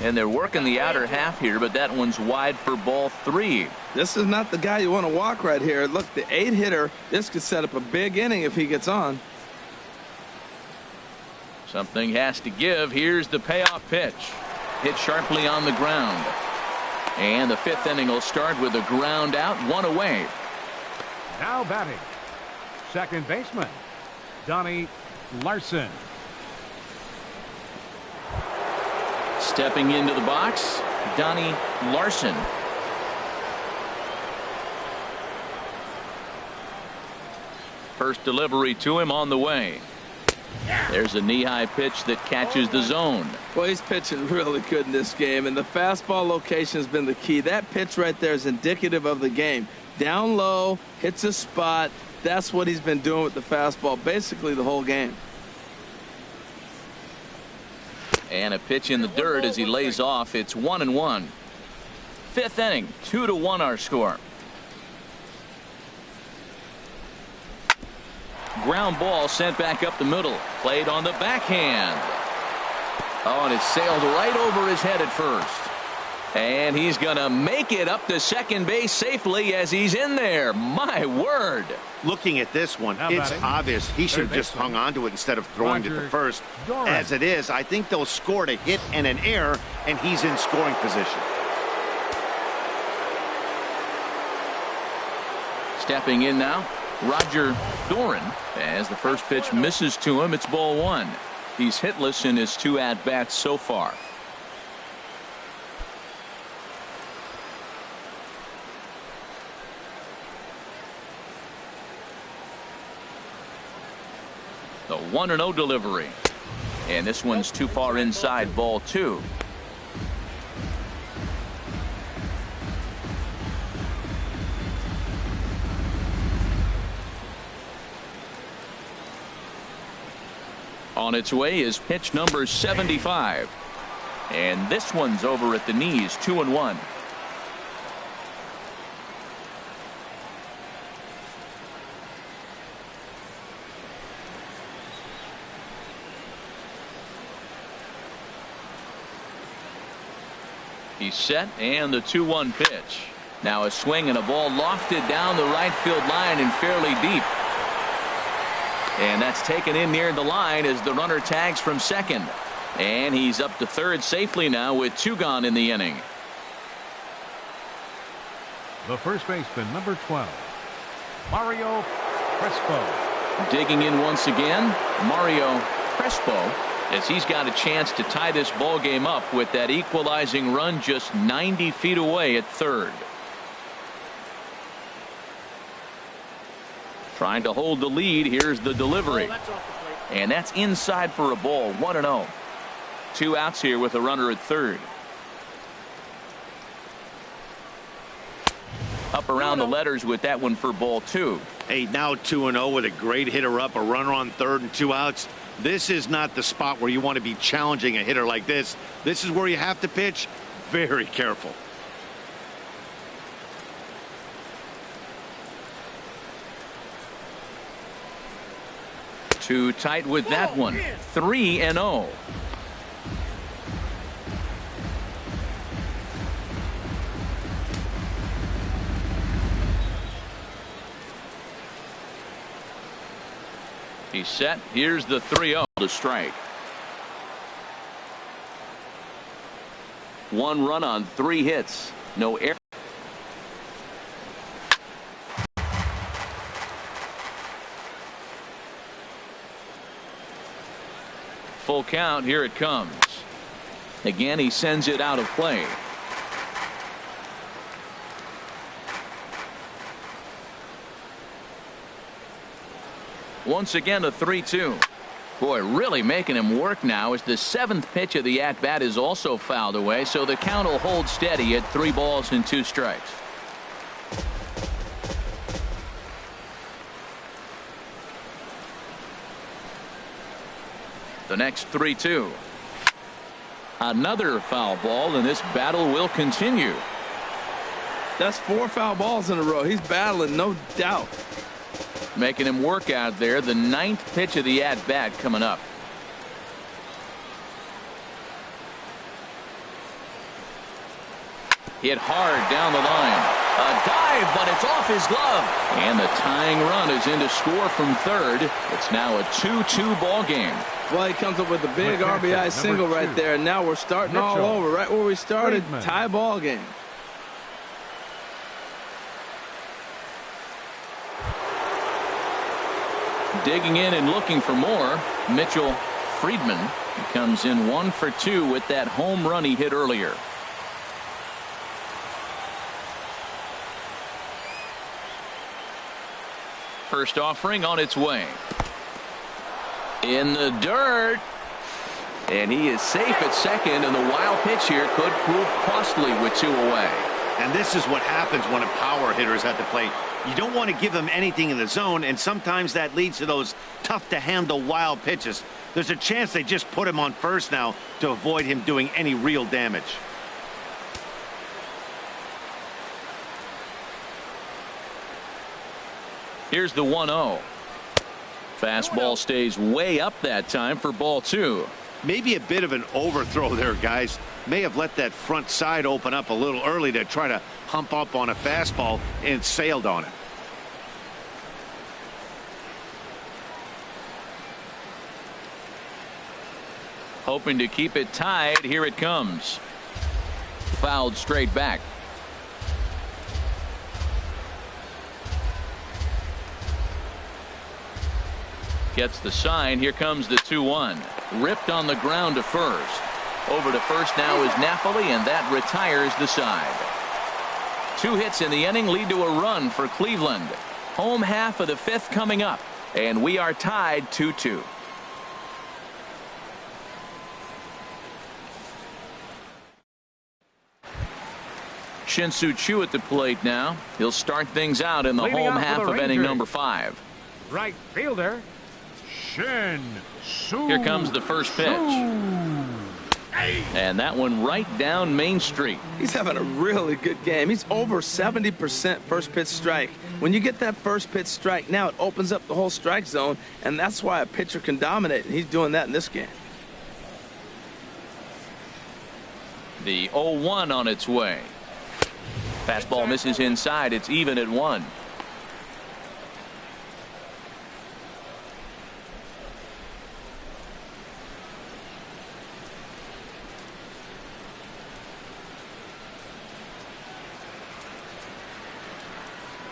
[SPEAKER 1] And they're working the outer half here, but that one's wide for ball 3.
[SPEAKER 2] This is not the guy you want to walk right here. Look, the 8-hitter, this could set up a big inning if he gets on.
[SPEAKER 1] Something has to give. Here's the payoff pitch. Hit sharply on the ground. And the 5th inning will start with a ground out, 1 away.
[SPEAKER 3] Now batting, second baseman, Donnie Larson.
[SPEAKER 1] Stepping into the box, Donnie Larson. First delivery to him on the way. There's a knee-high pitch that catches the zone.
[SPEAKER 2] Well, he's pitching really good in this game, and the fastball location has been the key. That pitch right there is indicative of the game. Down low, hits a spot. That's what he's been doing with the fastball basically the whole game.
[SPEAKER 1] And a pitch in the dirt as he lays off. It's 1-1. 5th inning, 2-1 our score. Ground ball sent back up the middle. Played on the backhand. Oh, and it sailed right over his head at first. And he's going to make it up to second base safely as he's in there. My word.
[SPEAKER 4] Looking at this one, it's obvious he should have just hung on to it instead of throwing it to first. As it is, I think they'll score a hit and an error, and he's in scoring position.
[SPEAKER 1] Stepping in now, Roger Doran, as the first pitch misses to him. It's ball 1. He's hitless in his 2 at-bats so far. The 1-0 delivery. And this one's too far inside, ball 2. On its way is pitch number 75. And this one's over at the knees, 2-1. He's set, and the 2-1 pitch. Now a swing and a ball lofted down the right field line and fairly deep. And that's taken in near the line as the runner tags from second. And he's up to third safely now with 2 gone in the inning.
[SPEAKER 3] The first baseman, number 12, Mario Crespo.
[SPEAKER 1] Digging in once again, Mario Crespo, as he's got a chance to tie this ball game up with that equalizing run just 90 feet away at third. Trying to hold the lead. Here's the delivery. And that's inside for a ball. 1-0. 2 outs here with a runner at third. Up around the letters with that one for ball 2.
[SPEAKER 4] Hey, now 2-0 with a great hitter up, a runner on third and 2 outs. This is not the spot where you want to be challenging a hitter like this. This is where you have to pitch very careful.
[SPEAKER 1] Too tight with that one. 3-0. He's set. Here's the 3-0 to strike. 1 run on 3 hits. No error. Full count. Here it comes. Again, he sends it out of play. Once again, a 3-2. Boy, really making him work now as the 7th pitch of the at-bat is also fouled away, so the count will hold steady at 3 balls and 2 strikes. The next 3-2. Another foul ball, and this battle will continue.
[SPEAKER 2] That's 4 foul balls in a row. He's battling, no doubt.
[SPEAKER 1] Making him work out there. The 9th pitch of the at-bat coming up. Hit hard down the line. A dive, but it's off his glove. And the tying run is in to score from third. It's now a 2-2 ball game.
[SPEAKER 2] Well, he comes up with a big RBI single right there, and now we're starting all over right where we started. Tie ball game.
[SPEAKER 1] Digging in and looking for more, Mitchell Friedman. He comes in 1 for 2 with that home run he hit earlier. First offering on its way. In the dirt. And he is safe at second, and the wild pitch here could prove costly with 2 away.
[SPEAKER 4] And this is what happens when a power hitter is at the plate. You don't want to give him anything in the zone, and sometimes that leads to those tough-to-handle wild pitches. There's a chance they just put him on first now to avoid him doing any real damage.
[SPEAKER 1] Here's the 1-0. Fastball stays way up that time for ball 2.
[SPEAKER 4] Maybe a bit of an overthrow there, guys. May have let that front side open up a little early to try to hump up on a fastball and sailed on it.
[SPEAKER 1] Hoping to keep it tied. Here it comes. Fouled straight back. Gets the sign. Here comes the 2-1. Ripped on the ground to first. Over to first now is Napoli, and that retires the side. 2 hits in the inning lead to a run for Cleveland. Home half of the 5th coming up, and we are tied 2-2. Shin-Soo Choo at the plate now. He'll start things out in the home half of inning number 5.
[SPEAKER 3] Right fielder, Shin-Soo.
[SPEAKER 1] Here comes the first pitch. And that one right down Main Street.
[SPEAKER 2] He's having a really good game. He's over 70% first pitch strike. When you get that first pitch strike, now it opens up the whole strike zone, and that's why a pitcher can dominate, and he's doing that in this game.
[SPEAKER 1] The 0-1 on its way. Fastball misses inside. It's even at 1.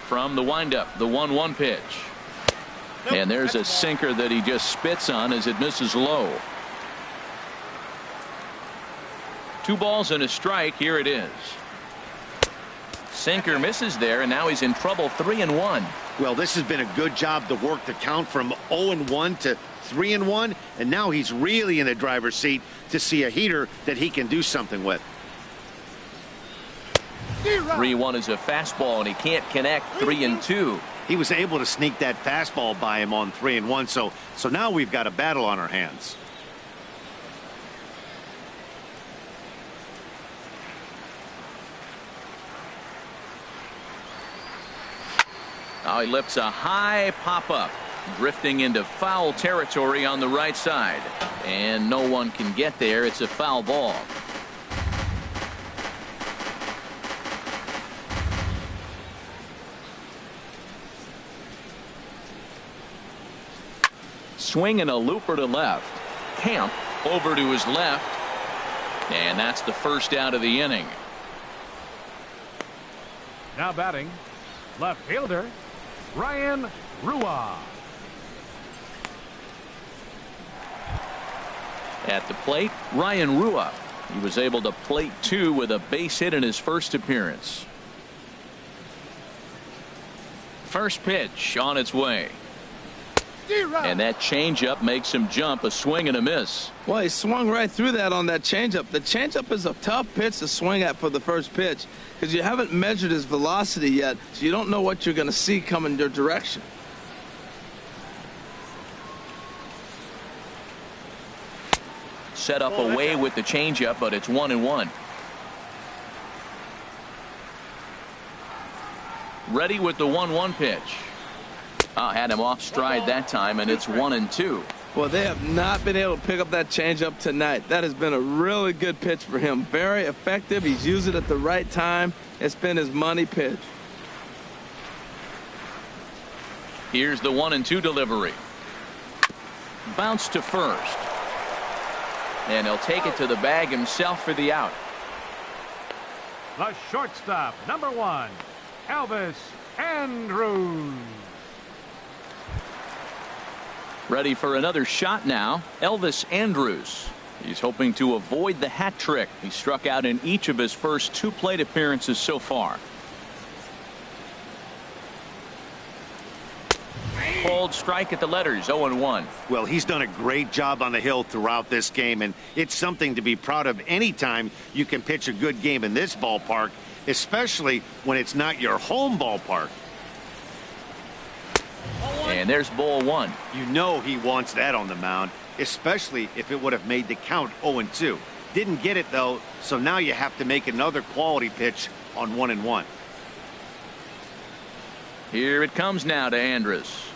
[SPEAKER 1] From the windup, the 1-1 pitch. And there's a sinker that he just spits on as it misses low. 2 balls and a strike. Here it is. Sinker misses there, and now he's in trouble. 3-1.
[SPEAKER 4] Well, this has been a good job to work the count from 0-1 to 3-1, and now he's really in the driver's seat to see a heater that he can do something with.
[SPEAKER 1] 3-1 is a fastball, and he can't connect. 3-2.
[SPEAKER 4] He was able to sneak that fastball by him on 3-1, so now we've got a battle on our hands.
[SPEAKER 1] Now he lifts a high pop-up, drifting into foul territory on the right side. And no one can get there. It's a foul ball. Swinging a looper to left. Camp over to his left. And that's the first out of the inning.
[SPEAKER 3] Now batting, left fielder, Ryan Rua.
[SPEAKER 1] At the plate, Ryan Rua. He was able to plate 2 with a base hit in his first appearance. First pitch on its way. And that changeup makes him jump, a swing and a miss.
[SPEAKER 2] Well, he swung right through that on that changeup. The changeup is a tough pitch to swing at for the first pitch because you haven't measured his velocity yet, so you don't know what you're going to see coming your direction.
[SPEAKER 1] Set up away with the changeup, but it's 1-1. Ready with the 1-1 pitch. Had him off stride that time, and it's 1-2.
[SPEAKER 2] Well, they have not been able to pick up that changeup tonight. That has been a really good pitch for him. Very effective. He's used it at the right time. It's been his money pitch.
[SPEAKER 1] Here's the 1-2 delivery. Bounce to first. And he'll take it to the bag himself for the out.
[SPEAKER 3] The shortstop, number 1, Elvis Andrus.
[SPEAKER 1] Ready for another shot now, Elvis Andrus. He's hoping to avoid the hat trick. He struck out in each of his first 2 plate appearances so far. Called strike at the letters, 0-1.
[SPEAKER 4] Well, he's done a great job on the hill throughout this game, and it's something to be proud of anytime you can pitch a good game in this ballpark, especially when it's not your home ballpark.
[SPEAKER 1] And there's ball 1.
[SPEAKER 4] You know he wants that on the mound, especially if it would have made the count 0-2. Didn't get it, though, so now you have to make another quality pitch on 1-1.
[SPEAKER 1] Here it comes now to Andrus.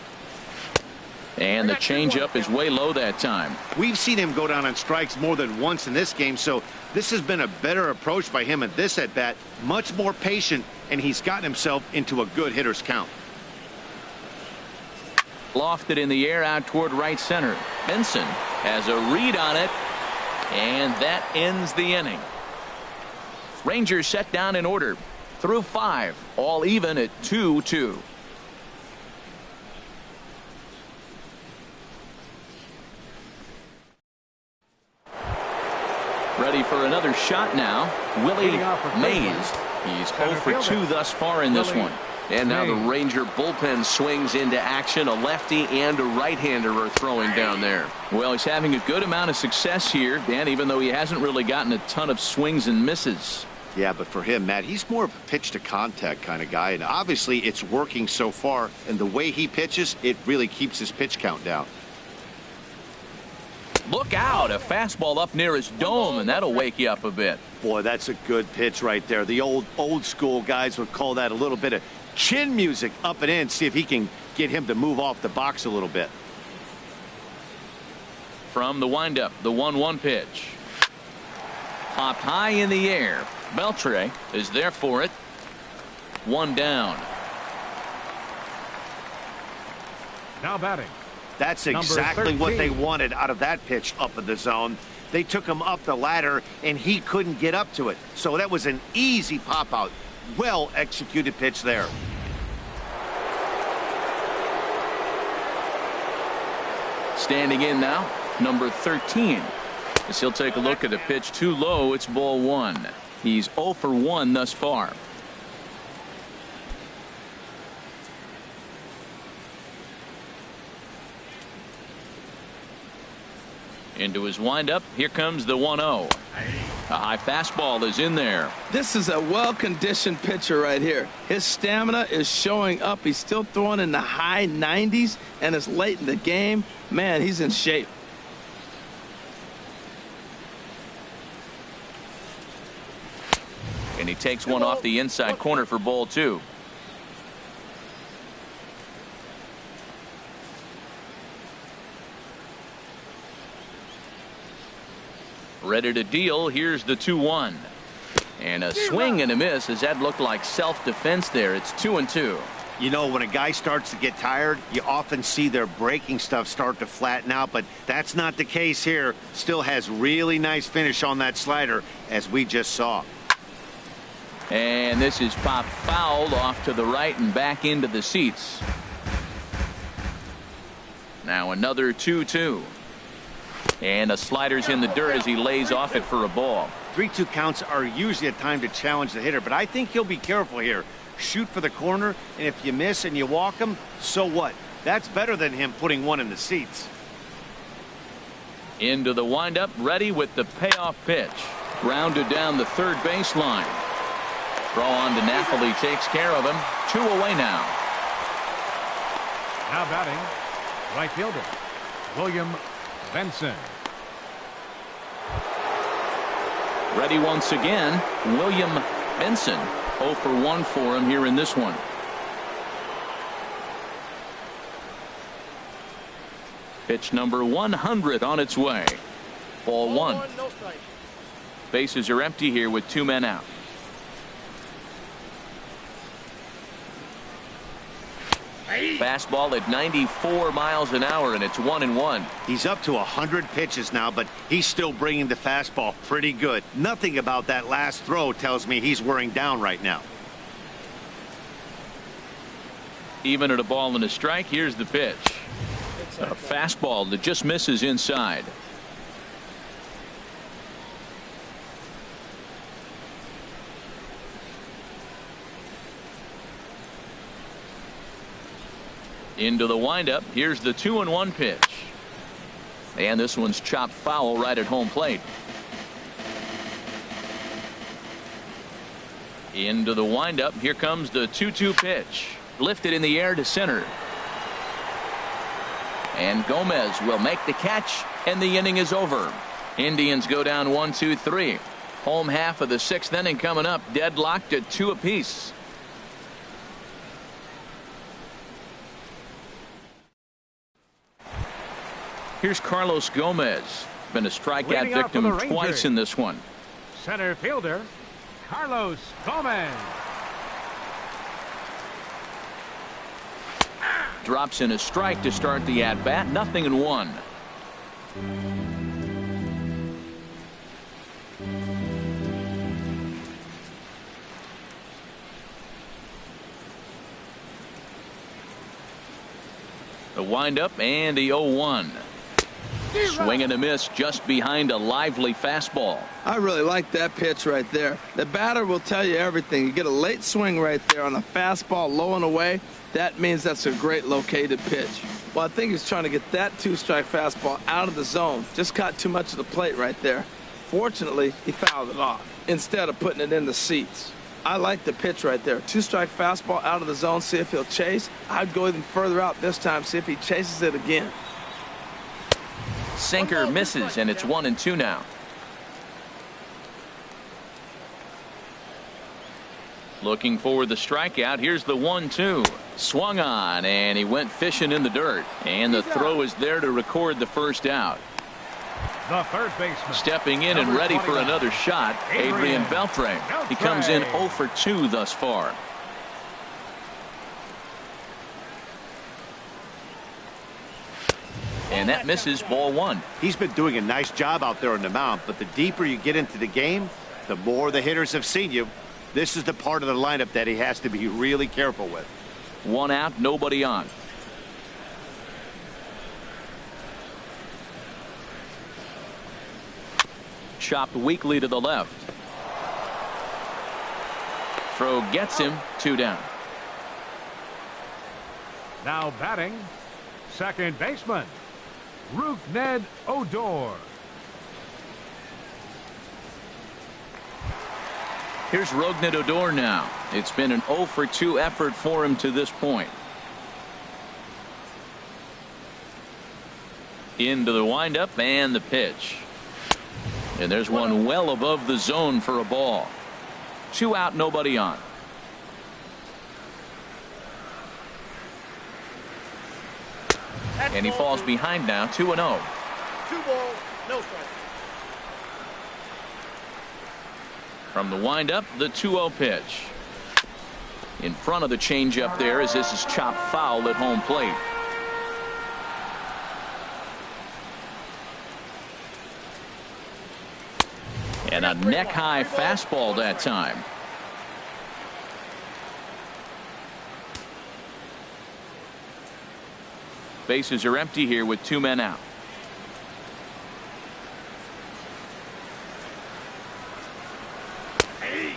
[SPEAKER 1] And the changeup is way low that time.
[SPEAKER 4] We've seen him go down on strikes more than once in this game, so this has been a better approach by him at this at-bat. Much more patient, and he's gotten himself into a good hitter's count.
[SPEAKER 1] Lofted in the air out toward right center. Benson has a read on it, and that ends the inning. Rangers set down in order through 5, all even at 2-2. Ready for another shot now, Willie Mays. He's 0 for 2 thus far in this one.
[SPEAKER 5] And now the Ranger bullpen swings into action. A lefty and a right-hander are throwing down there.
[SPEAKER 1] Well, he's having a good amount of success here, Dan, even though he hasn't really gotten a ton of swings and misses.
[SPEAKER 4] Yeah, but for him, Matt, he's more of a pitch-to-contact kind of guy, and obviously it's working so far, and the way he pitches, it really keeps his pitch count down.
[SPEAKER 1] Look out, a fastball up near his dome, and that'll wake you up a bit.
[SPEAKER 4] Boy, that's a good pitch right there. The old school guys would call that a little bit of chin music up and in. See if he can get him to move off the box a little bit.
[SPEAKER 1] From the windup, the 1-1 pitch. Popped high in the air. Beltre is there for it. 1 down.
[SPEAKER 3] Now batting.
[SPEAKER 4] That's exactly what they wanted out of that pitch up in the zone. They took him up the ladder, and he couldn't get up to it. So that was an easy pop-out. Well-executed pitch there.
[SPEAKER 1] Standing in now, number 13. As he'll take a look at a pitch too low, it's ball 1. He's 0 for 1 thus far. Into his windup. Here comes the 1-0. A high fastball is in there.
[SPEAKER 2] This is a well-conditioned pitcher right here. His stamina is showing up. He's still throwing in the high 90s, and it's late in the game. Man, he's in shape.
[SPEAKER 1] And he takes one off the inside corner for ball 2. Ready to deal. Here's the 2-1. And a swing and a miss, as that looked like self-defense there. It's 2-2.
[SPEAKER 4] You know, when a guy starts to get tired, you often see their breaking stuff start to flatten out, but that's not the case here. Still has really nice finish on that slider, as we just saw.
[SPEAKER 1] And this is popped foul off to the right and back into the seats. Now another 2-2. And a slider's in the dirt as he lays off it for a ball.
[SPEAKER 4] 3-2 counts are usually a time to challenge the hitter, but I think he'll be careful here. Shoot for the corner, and if you miss and you walk him, so what? That's better than him putting one in the seats.
[SPEAKER 1] Into the windup, ready with the payoff pitch. Grounded down the third baseline. Throw on to Napoli takes care of him. 2 away now.
[SPEAKER 3] Now batting, right fielder, William Benson.
[SPEAKER 1] Ready once again, William Benson. 0 for 1 for him here in this one. Pitch number 100 on its way. Ball 1. Bases are empty here with 2 men out. Fastball at 94 miles an hour, and it's 1-1.
[SPEAKER 4] He's up to 100 pitches now, but he's still bringing the fastball pretty good. Nothing about that last throw tells me he's wearing down right now.
[SPEAKER 1] Even at a ball and a strike, here's the pitch. A fastball that just misses inside. Into the windup. Here's the 2-1 pitch. And this one's chopped foul right at home plate. Into the windup. Here comes the 2-2 pitch. Lifted in the air to center. And Gomez will make the catch, and the inning is over. Indians go down 1-2-3. Home half of the 6th inning coming up, deadlocked at 2 apiece. Here's Carlos Gomez. Been a strikeout victim twice in this one.
[SPEAKER 3] Center fielder, Carlos Gomez.
[SPEAKER 1] Drops in a strike to start the at-bat. 0-1. The windup and the 0-1. Swing and a miss just behind a lively fastball.
[SPEAKER 2] I really like that pitch right there. The batter will tell you everything. You get a late swing right there on a fastball low and away. That means that's a great located pitch. Well, I think he's trying to get that 2-strike fastball out of the zone. Just caught too much of the plate right there. Fortunately, he fouled it off instead of putting it in the seats. I like the pitch right there. 2-strike fastball out of the zone. See if he'll chase. I'd go even further out this time. See if he chases it again.
[SPEAKER 1] Sinker misses, and it's 1-2 now. Looking for the strikeout. Here's the 1-2. Swung on, and he went fishing in the dirt. And the throw is there to record the first out.
[SPEAKER 3] The third baseman.
[SPEAKER 1] Stepping in and ready for another shot, Adrian Beltre. He comes in 0 for 2 thus far. And that misses, ball 1.
[SPEAKER 4] He's been doing a nice job out there on the mound, but the deeper you get into the game, the more the hitters have seen you. This is the part of the lineup that he has to be really careful with.
[SPEAKER 1] 1 out, nobody on. Chopped weakly to the left. Throw gets him, 2 down.
[SPEAKER 3] Now batting, second baseman, Rougned Odor.
[SPEAKER 1] Here's Rougned Odor now. It's been an 0 for 2 effort for him to this point. Into the windup and the pitch. And there's one well above the zone for a ball. 2 out, nobody on. And he falls behind now, 2-0.
[SPEAKER 6] 2 balls, no strike.
[SPEAKER 1] From the windup, the 2-0 pitch. In front of the changeup there as this is chopped foul at home plate. And a neck-high fastball that time. Bases are empty here with 2 men out.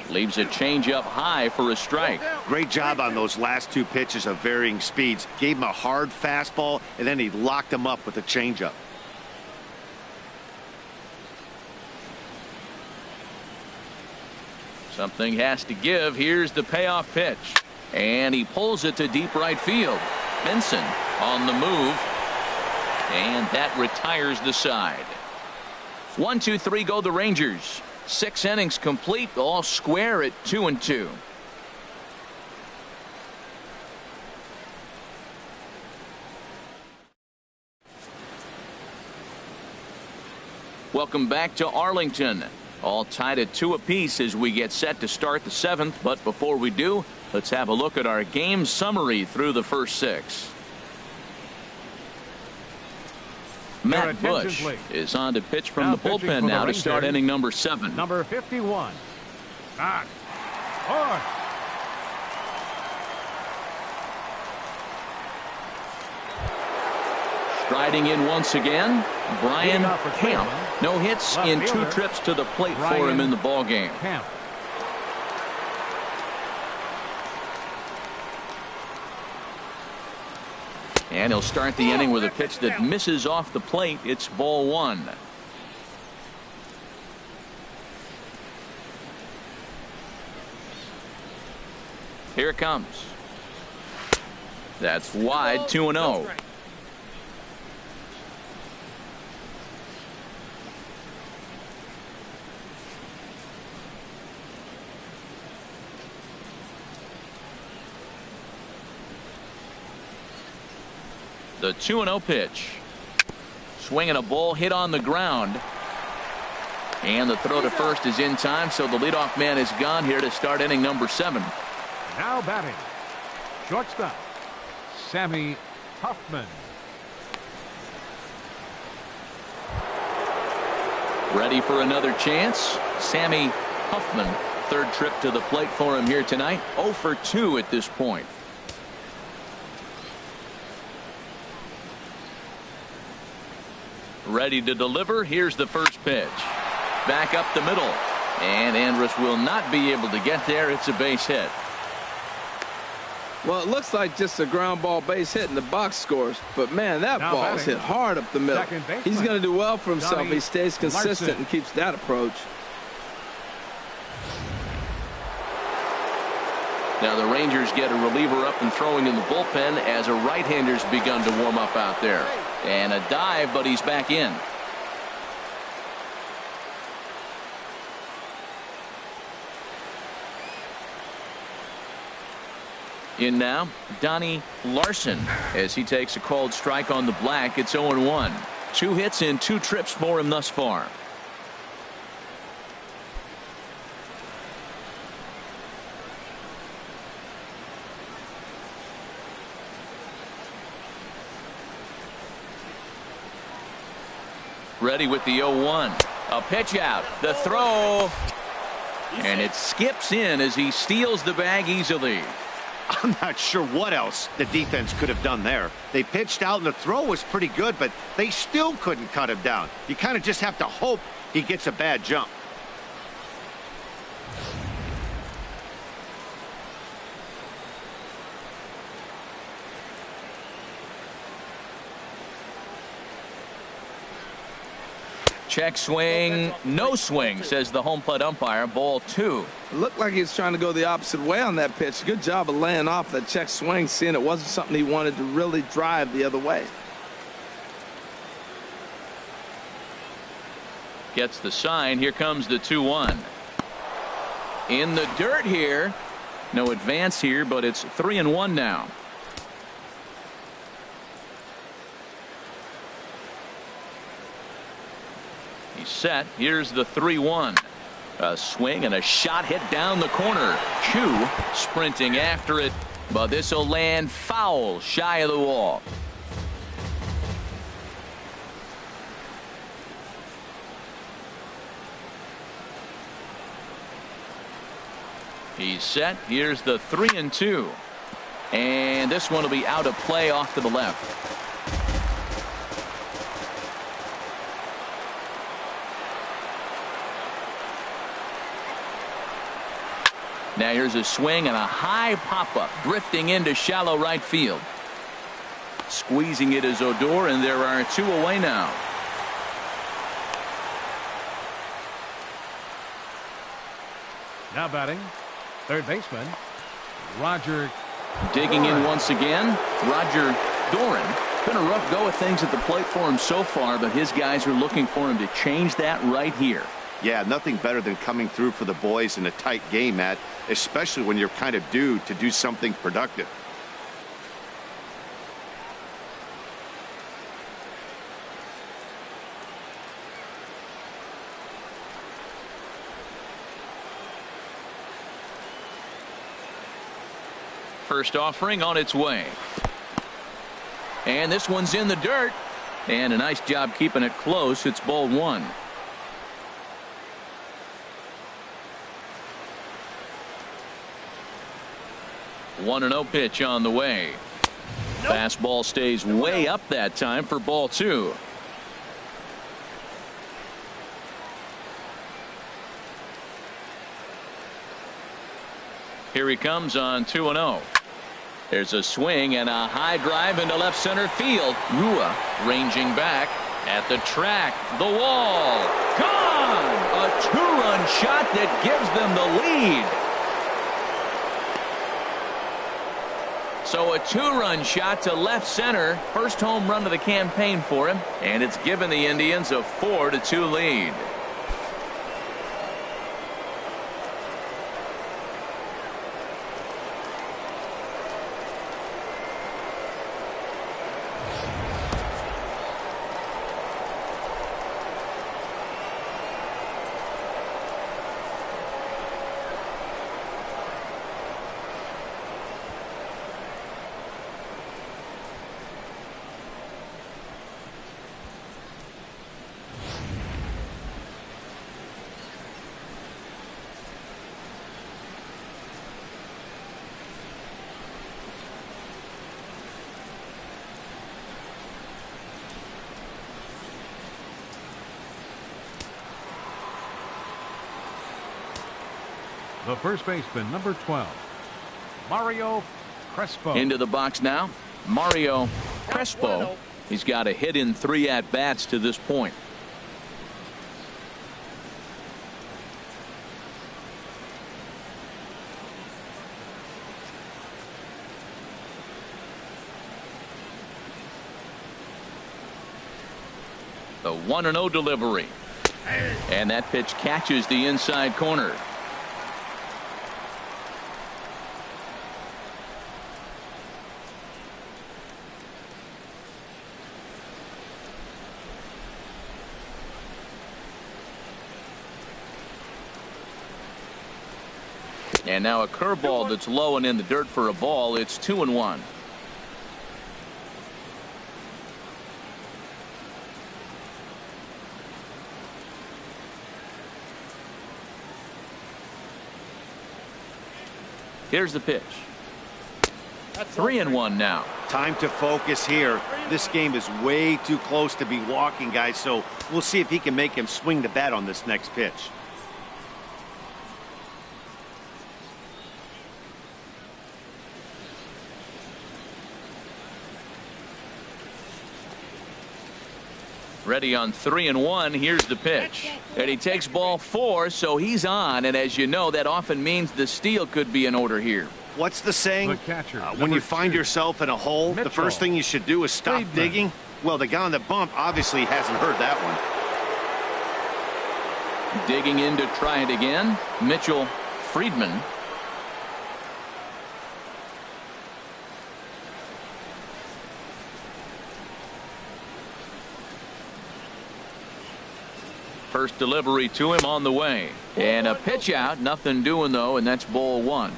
[SPEAKER 1] Leaves a changeup high for a strike.
[SPEAKER 4] Great job on those last two pitches of varying speeds. Gave him a hard fastball, and then he locked him up with a changeup.
[SPEAKER 1] Something has to give. Here's the payoff pitch. And he pulls it to deep right field. Benson on the move. And that retires the side. 1, 2, 3 go the Rangers. 6 innings complete, all square at 2-2. Welcome back to Arlington. All tied at 2 apiece as we get set to start the 7th. But before we do, let's have a look at our game summary through the first 6. Matt Bush is on to pitch from the bullpen now to start inning number 7.
[SPEAKER 3] Number 51. Matt Bush.
[SPEAKER 1] Striding in once again, Brian Camp. No hits in 2 trips to the plate for him in the ballgame. And he'll start the inning with a pitch that misses off the plate. It's ball 1. Here it comes. That's wide, 2-0. The 2-0 pitch. Swinging a ball hit on the ground. And the throw to first is in time, so the leadoff man is gone here to start inning number 7.
[SPEAKER 3] Now batting, shortstop, Sammy Huffman.
[SPEAKER 1] Ready for another chance. Sammy Huffman, 3rd trip to the plate for him here tonight. 0 for 2 at this point. Ready to deliver. Here's the first pitch. Back up the middle. And Andrus will not be able to get there. It's a base hit.
[SPEAKER 2] Well, it looks like just a ground ball base hit in the box scores. But, man, that ball is hit hard up the middle. He's going to do well for himself if he stays consistent and keeps that approach.
[SPEAKER 1] Now the Rangers get a reliever up and throwing in the bullpen as a right-hander's begun to warm up out there. And a dive, but he's back in. In now, Donnie Larson as he takes a called strike on the black. It's 0-1. 2 hits in 2 trips for him thus far. Ready with the 0-1. A pitch out. The throw. And it skips in as he steals the bag easily.
[SPEAKER 4] I'm not sure what else the defense could have done there. They pitched out and the throw was pretty good, but they still couldn't cut him down. You kind of just have to hope he gets a bad jump.
[SPEAKER 1] Check swing, no swing, says the home plate umpire. Ball 2.
[SPEAKER 2] It looked like he was trying to go the opposite way on that pitch. Good job of laying off that check swing, seeing it wasn't something he wanted to really drive the other way.
[SPEAKER 1] Gets the sign. Here comes the 2-1. In the dirt here. No advance here, but it's 3-1 now. He's set. Here's the 3-1. A swing and a shot hit down the corner. Chu sprinting after it, but this will land foul shy of the wall. He's set. Here's the 3-2. And this one will be out of play off to the left. Now here's a swing and a high pop-up drifting into shallow right field. Squeezing it is Odor, and there are 2 away now.
[SPEAKER 3] Now batting, third baseman, Roger.
[SPEAKER 1] Digging in once again, Roger Doran. Been a rough go of things at the plate for him so far, but his guys are looking for him to change that right here.
[SPEAKER 4] Yeah, nothing better than coming through for the boys in a tight game, Matt, especially when you're kind of due to do something productive.
[SPEAKER 1] First offering on its way. And this one's in the dirt. And a nice job keeping it close. It's ball 1. One and 0 pitch on the way. Fastball stays way up that time for ball 2. Here he comes on 2-0. There's a swing and a high drive into left center field. Rua ranging back at the track. The wall. Gone! A 2-run shot that gives them the lead. So a 2-run shot to left center. First home run of the campaign for him. And it's given the Indians a 4-2 lead.
[SPEAKER 3] The first baseman, number 12, Mario Crespo.
[SPEAKER 1] Into the box now, Mario Crespo. He's got a hit in 3 at-bats to this point. The 1-0 delivery. And that pitch catches the inside corner. And now a curveball that's low and in the dirt for a ball. It's 2-1. Here's the pitch. 3-1 now.
[SPEAKER 4] Time to focus here. This game is way too close to be walking, guys, so we'll see if he can make him swing the bat on this next pitch.
[SPEAKER 1] Ready on 3-1. Here's the pitch. And he takes ball 4, so he's on. And as you know, that often means the steal could be in order here.
[SPEAKER 4] What's the saying?
[SPEAKER 3] The catcher,
[SPEAKER 4] when you
[SPEAKER 3] number
[SPEAKER 4] find
[SPEAKER 3] 2,
[SPEAKER 4] yourself in a hole, the first thing you should do is stop
[SPEAKER 3] Friedman.
[SPEAKER 4] digging. Well, the guy on the bump obviously hasn't heard that one.
[SPEAKER 1] Digging in to try it again. Mitchell Friedman. First delivery to him on the way. And a pitch out. Nothing doing, though, and that's ball 1.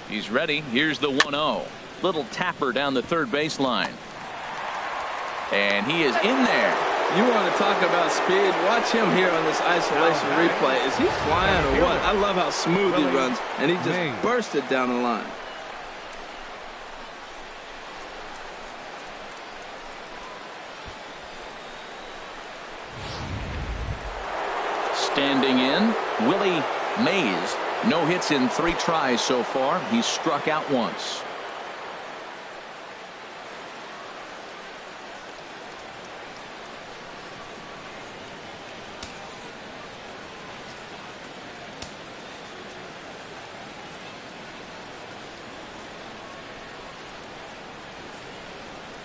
[SPEAKER 1] He's ready. Here's the 1-0. Little tapper down the third baseline. And he is in there.
[SPEAKER 2] You want to talk about speed? Watch him here on this isolation replay. Is he flying or what? I love how smooth he runs, and he just bursted down the line.
[SPEAKER 1] Standing in, Willie Mays. No hits in 3 tries so far. He's struck out once.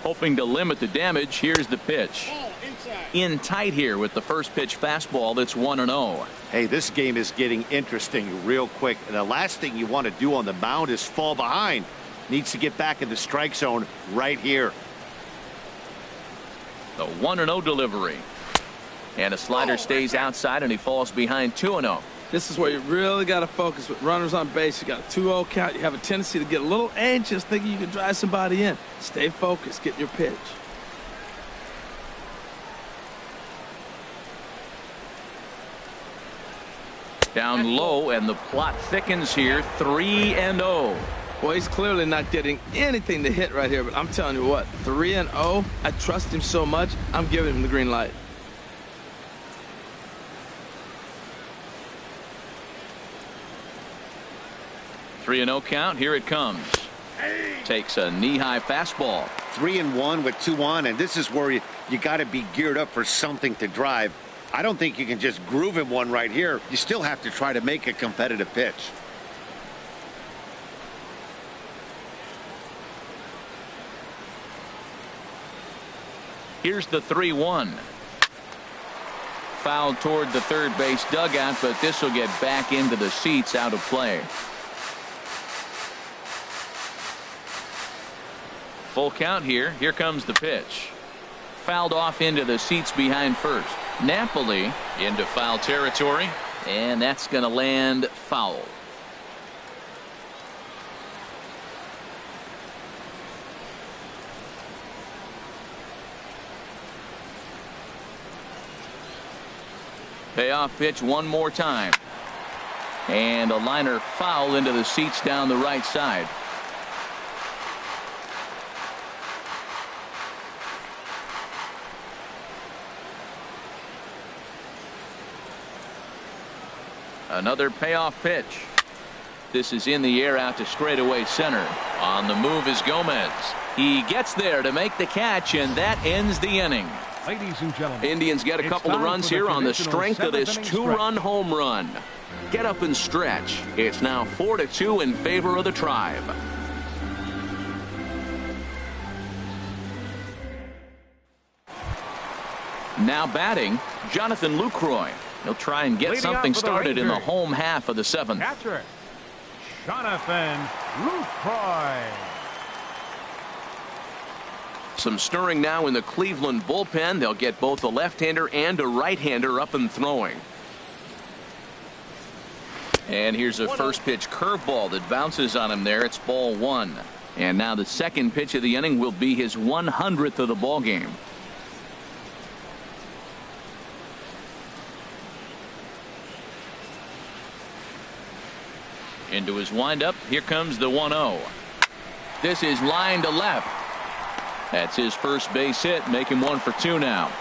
[SPEAKER 1] Hoping to limit the damage. Here's the pitch. In tight here with the first pitch fastball. That's 1-0.
[SPEAKER 4] Hey, this game is getting interesting real quick. And the last thing you want to do on the mound is fall behind. Needs to get back in the strike zone right here.
[SPEAKER 1] The 1-0 delivery. And a slider stays outside, and he falls behind 2-0.
[SPEAKER 2] This is where you really got to focus with runners on base. You got a 2-0 count. You have a tendency to get a little anxious thinking you can drive somebody in. Stay focused. Get your pitch.
[SPEAKER 1] Down low, and the plot thickens here. 3-0.
[SPEAKER 2] Well, he's clearly not getting anything to hit right here, but I'm telling you what, 3-0, I trust him so much, I'm giving him the green light.
[SPEAKER 1] Three 3-0 count. Here it comes. Takes a knee-high fastball.
[SPEAKER 4] 3-1 with 2 on, and this is where you got to be geared up for something to drive. I don't think you can just groove him one right here. You still have to try to make a competitive pitch.
[SPEAKER 1] Here's the 3-1. Fouled toward the third base dugout, but this will get back into the seats, out of play. Full count here. Here comes the pitch. Fouled off into the seats behind first. Napoli into foul territory, and that's going to land foul. Payoff pitch one more time. And a liner foul into the seats down the right side. Another payoff pitch. This is in the air out to straightaway center. On the move is Gomez. He gets there to make the catch, and that ends the inning.
[SPEAKER 3] Ladies and gentlemen,
[SPEAKER 1] Indians get a couple of runs here on the strength of this 2-run home run. Get up and stretch. It's now 4-2 in favor of the Tribe. Now batting, Jonathan Lucroy. He'll try and get something started in the home half of the 7th.
[SPEAKER 3] Catcher, Jonathan Lucroy.
[SPEAKER 1] Some stirring now in the Cleveland bullpen. They'll get both a left-hander and a right-hander up and throwing. And here's a first pitch curveball that bounces on him there. It's ball 1. And now the second pitch of the inning will be his 100th of the ball game. Into his windup. Here comes the 1-0. This is line to left. That's his first base hit. Make him 1 for 2 now.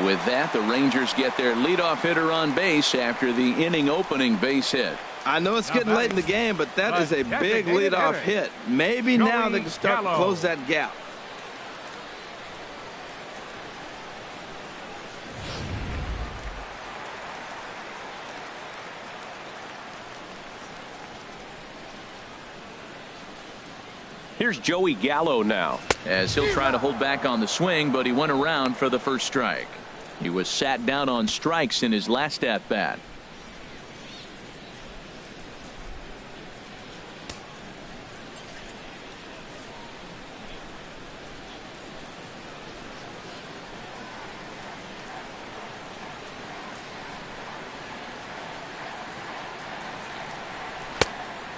[SPEAKER 1] With that, the Rangers get their leadoff hitter on base after the inning opening base hit.
[SPEAKER 2] I know it's getting late in the game, but that is a big leadoff hit. Maybe now they can start to close that gap.
[SPEAKER 5] Here's Joey Gallo now,
[SPEAKER 1] as he'll try to hold back on the swing, but he went around for the first strike. He was sat down on strikes in his last at bat.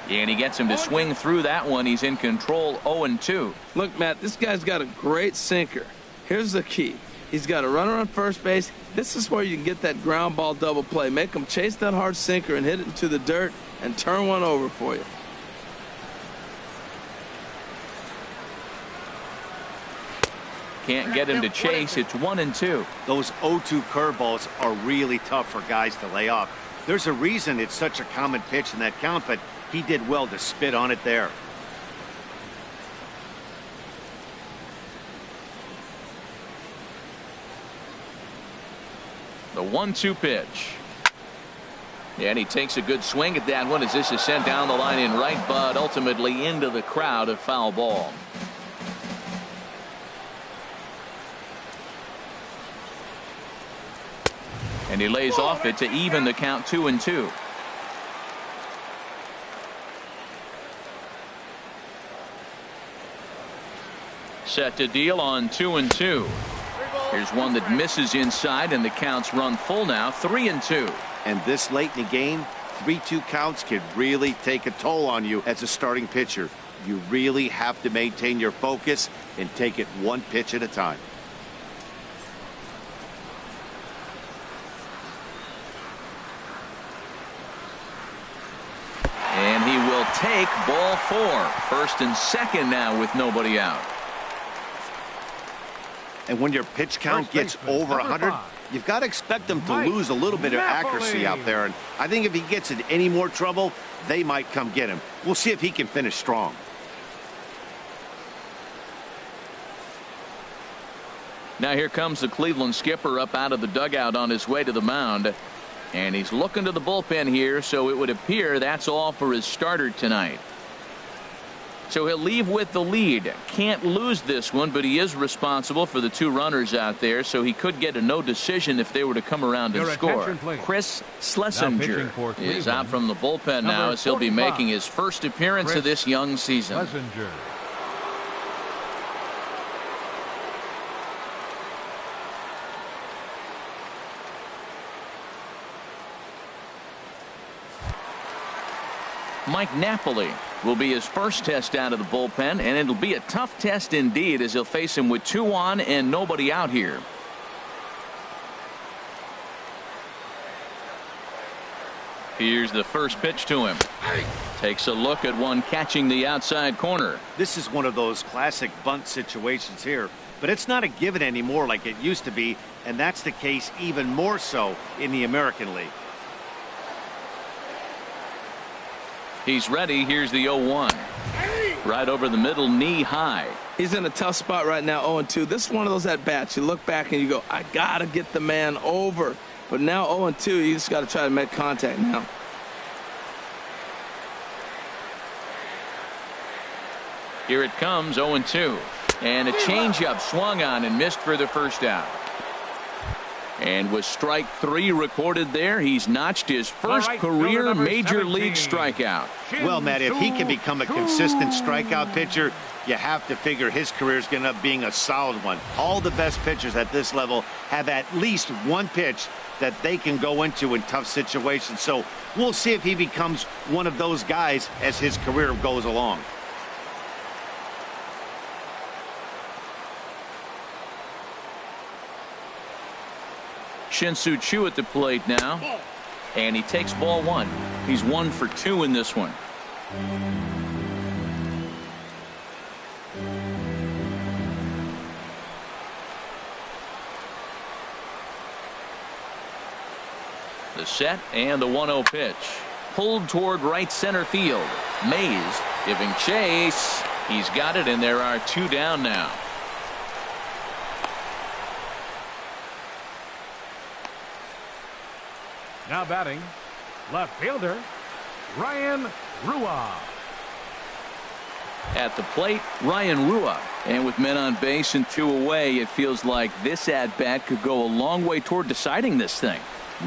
[SPEAKER 1] And he gets him to swing through that one. He's in control, 0-2.
[SPEAKER 2] Look, Matt, this guy's got a great sinker. Here's the key. He's got a runner on first base. This is where you can get that ground ball double play. Make him chase that hard sinker and hit it into the dirt and turn one over for you.
[SPEAKER 1] Can't get him to chase. It's 1-2.
[SPEAKER 4] Those 0-2 curveballs are really tough for guys to lay off. There's a reason it's such a common pitch in that count, but he did well to spit on it there.
[SPEAKER 1] The 1-2 pitch. And he takes a good swing at that one as this is sent down the line in right, but ultimately into the crowd, a foul ball. And he lays off it to even the count 2-2. Set to deal on 2-2. Here's one that misses inside, and the counts run full now, 3-2.
[SPEAKER 4] And this late in the game, 3-2 counts can really take a toll on you as a starting pitcher. You really have to maintain your focus and take it one pitch at a time.
[SPEAKER 1] And he will take ball 4. First and second now with nobody out.
[SPEAKER 4] And when your pitch count gets over 100, you've got to expect them to lose a little bit of accuracy out there. And I think if he gets in any more trouble, they might come get him. We'll see if he can finish strong.
[SPEAKER 1] Now here comes the Cleveland skipper up out of the dugout on his way to the mound. And he's looking to the bullpen here, so it would appear that's all for his starter tonight. So he'll leave with the lead. Can't lose this one, but he is responsible for the 2 runners out there, so he could get a no decision if they were to come around and score. Chris Schlesinger is out from the bullpen now as he'll be making his first appearance of this young season.
[SPEAKER 3] Schlesinger.
[SPEAKER 1] Mike Napoli will be his first test out of the bullpen, and it'll be a tough test indeed as he'll face him with 2 on and nobody out here. Here's the first pitch to him. Takes a look at one catching the outside corner.
[SPEAKER 4] This is one of those classic bunt situations here, but it's not a given anymore like it used to be, and that's the case even more so in the American League.
[SPEAKER 1] He's ready. Here's the 0-1. Right over the middle, knee high.
[SPEAKER 2] He's in a tough spot right now, 0-2. This is one of those at-bats. You look back and you go, I got to get the man over. But now 0-2, you just got to try to make contact now.
[SPEAKER 1] Here it comes, 0-2. And a changeup swung on and missed for the first out. And with strike 3 recorded there, he's notched his first career major league strikeout.
[SPEAKER 4] Well, Matt, if he can become a consistent strikeout pitcher, you have to figure his career is going to end up being a solid one. All the best pitchers at this level have at least one pitch that they can go into in tough situations. So we'll see if he becomes one of those guys as his career goes along.
[SPEAKER 1] Shin-Soo Choo at the plate now, and he takes ball 1. He's 1 for 2 in this one. The set and the 1-0 pitch. Pulled toward right center field. Mays giving chase. He's got it, and there are 2 down now.
[SPEAKER 3] Now batting, left fielder, Ryan Rua.
[SPEAKER 1] At the plate, Ryan Rua. And with men on base and 2 away, it feels like this at-bat could go a long way toward deciding this thing.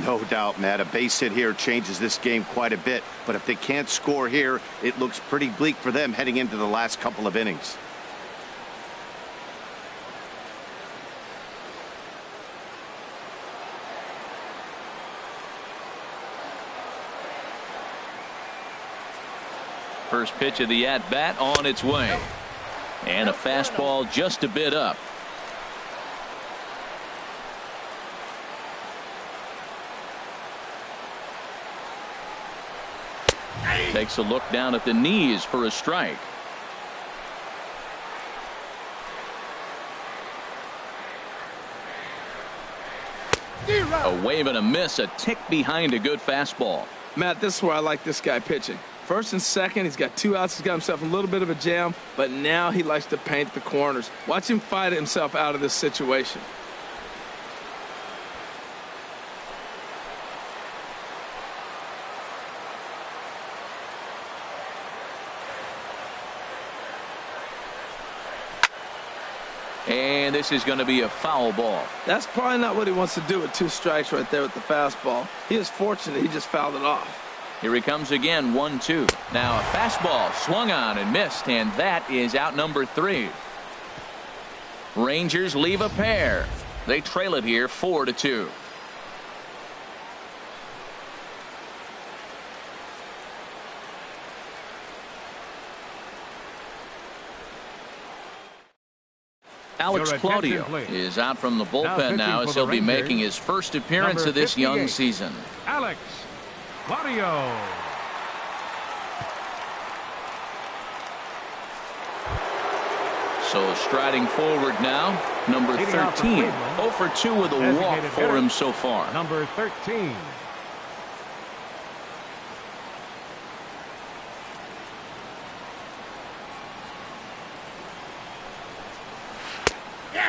[SPEAKER 4] No doubt, Matt. A base hit here changes this game quite a bit. But if they can't score here, it looks pretty bleak for them heading into the last couple of innings.
[SPEAKER 1] First pitch of the at-bat on its way. And a fastball just a bit up. Takes a look down at the knees for a strike. A wave and a miss, a tick behind a good fastball.
[SPEAKER 2] Matt, this is where I like this guy pitching. First and second, he's got 2 outs. He's got himself a little bit of a jam, but now he likes to paint the corners. Watch him fight himself out of this situation.
[SPEAKER 1] And this is going to be a foul ball.
[SPEAKER 2] That's probably not what he wants to do with 2 strikes right there with the fastball. He is fortunate he just fouled it off.
[SPEAKER 1] Here he comes again, 1-2. Now a fastball swung on and missed, and that is out number 3. Rangers leave a pair. They trail it here 4-2. Alex Claudio is out from the bullpen now as he'll be making his first appearance of this young season.
[SPEAKER 3] Alex Claudio.
[SPEAKER 1] So striding forward now, number 13. 0 for 2 with a walk for him so far.
[SPEAKER 3] Number 13.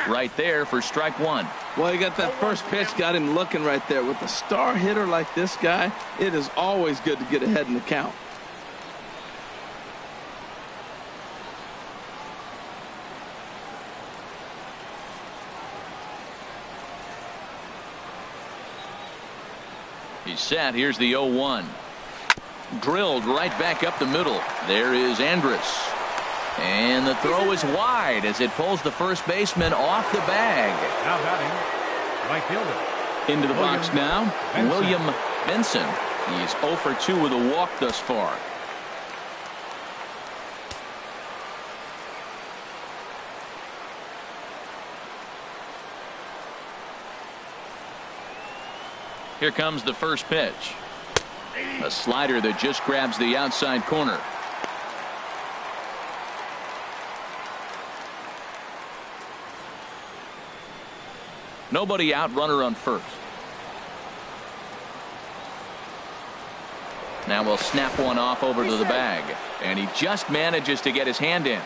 [SPEAKER 1] Right there for strike 1.
[SPEAKER 2] Well, you got that first pitch, got him looking right there. With a star hitter like this guy, it is always good to get ahead in the count.
[SPEAKER 1] He's set. Here's the 0-1. Drilled right back up the middle. There is Andrus. And the throw is wide as it pulls the first baseman off the bag.
[SPEAKER 3] Now batting, right fielder.
[SPEAKER 1] Into the box now, William Benson. He's 0 for 2 with a walk thus far. Here comes the first pitch. A slider that just grabs the outside corner. Nobody out, runner on first. Now we'll snap one off over to the bag. And he just manages to get his hand in.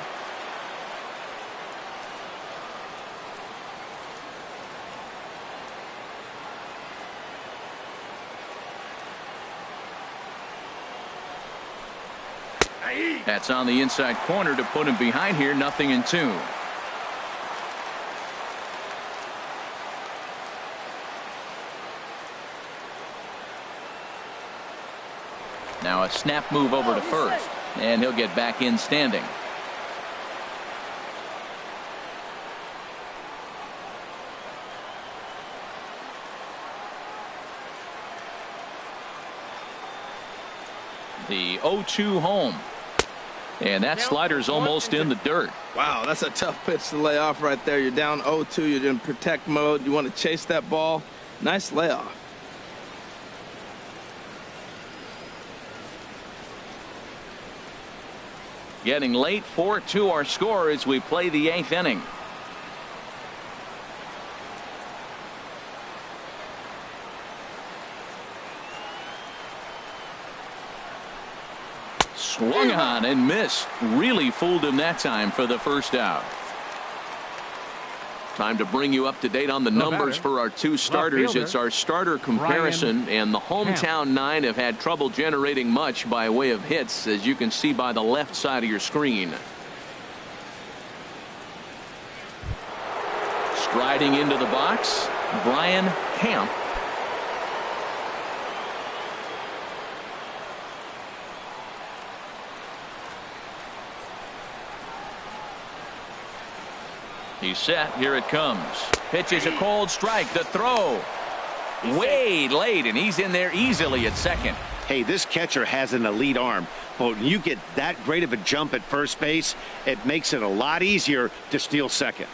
[SPEAKER 1] That's on the inside corner to put him behind here. 0-2. Now a snap move over to first, and he'll get back in standing. The 0-2 home. And that slider's almost in the dirt.
[SPEAKER 2] Wow, that's a tough pitch to lay off right there. You're down 0-2. You're in protect mode. You want to chase that ball. Nice layoff.
[SPEAKER 1] Getting late, 4-2 our score as we play the 8th inning. Swung on and missed. Really fooled him that time for the first out. Time to bring you up to date on the numbers for our 2 starters. It's our starter comparison, and the hometown 9 have had trouble generating much by way of hits, as you can see by the left side of your screen. Striding into the box, Brian Camp. He's set. Here it comes. Pitch is a cold strike. The throw way late, and he's in there easily at second.
[SPEAKER 4] Hey, this catcher has an elite arm, but when you get that great of a jump at first base, it makes it a lot easier to steal second.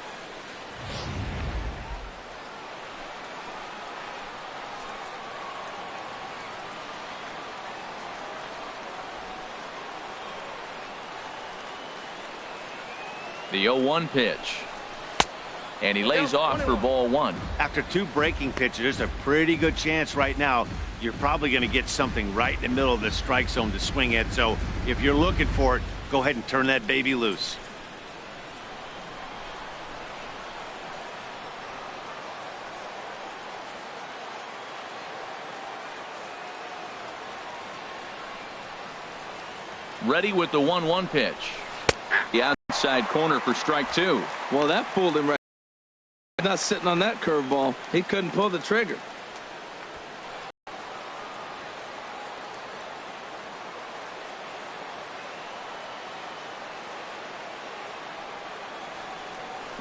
[SPEAKER 1] The 0-1 pitch. And he lays off for ball one.
[SPEAKER 4] After 2 breaking pitches, there's a pretty good chance right now you're probably going to get something right in the middle of the strike zone to swing at. So if you're looking for it, go ahead and turn that baby loose.
[SPEAKER 1] Ready with the 1-1 pitch. The outside corner for strike 2.
[SPEAKER 2] Well, that fooled him right. Not sitting on that curveball. He couldn't pull the trigger.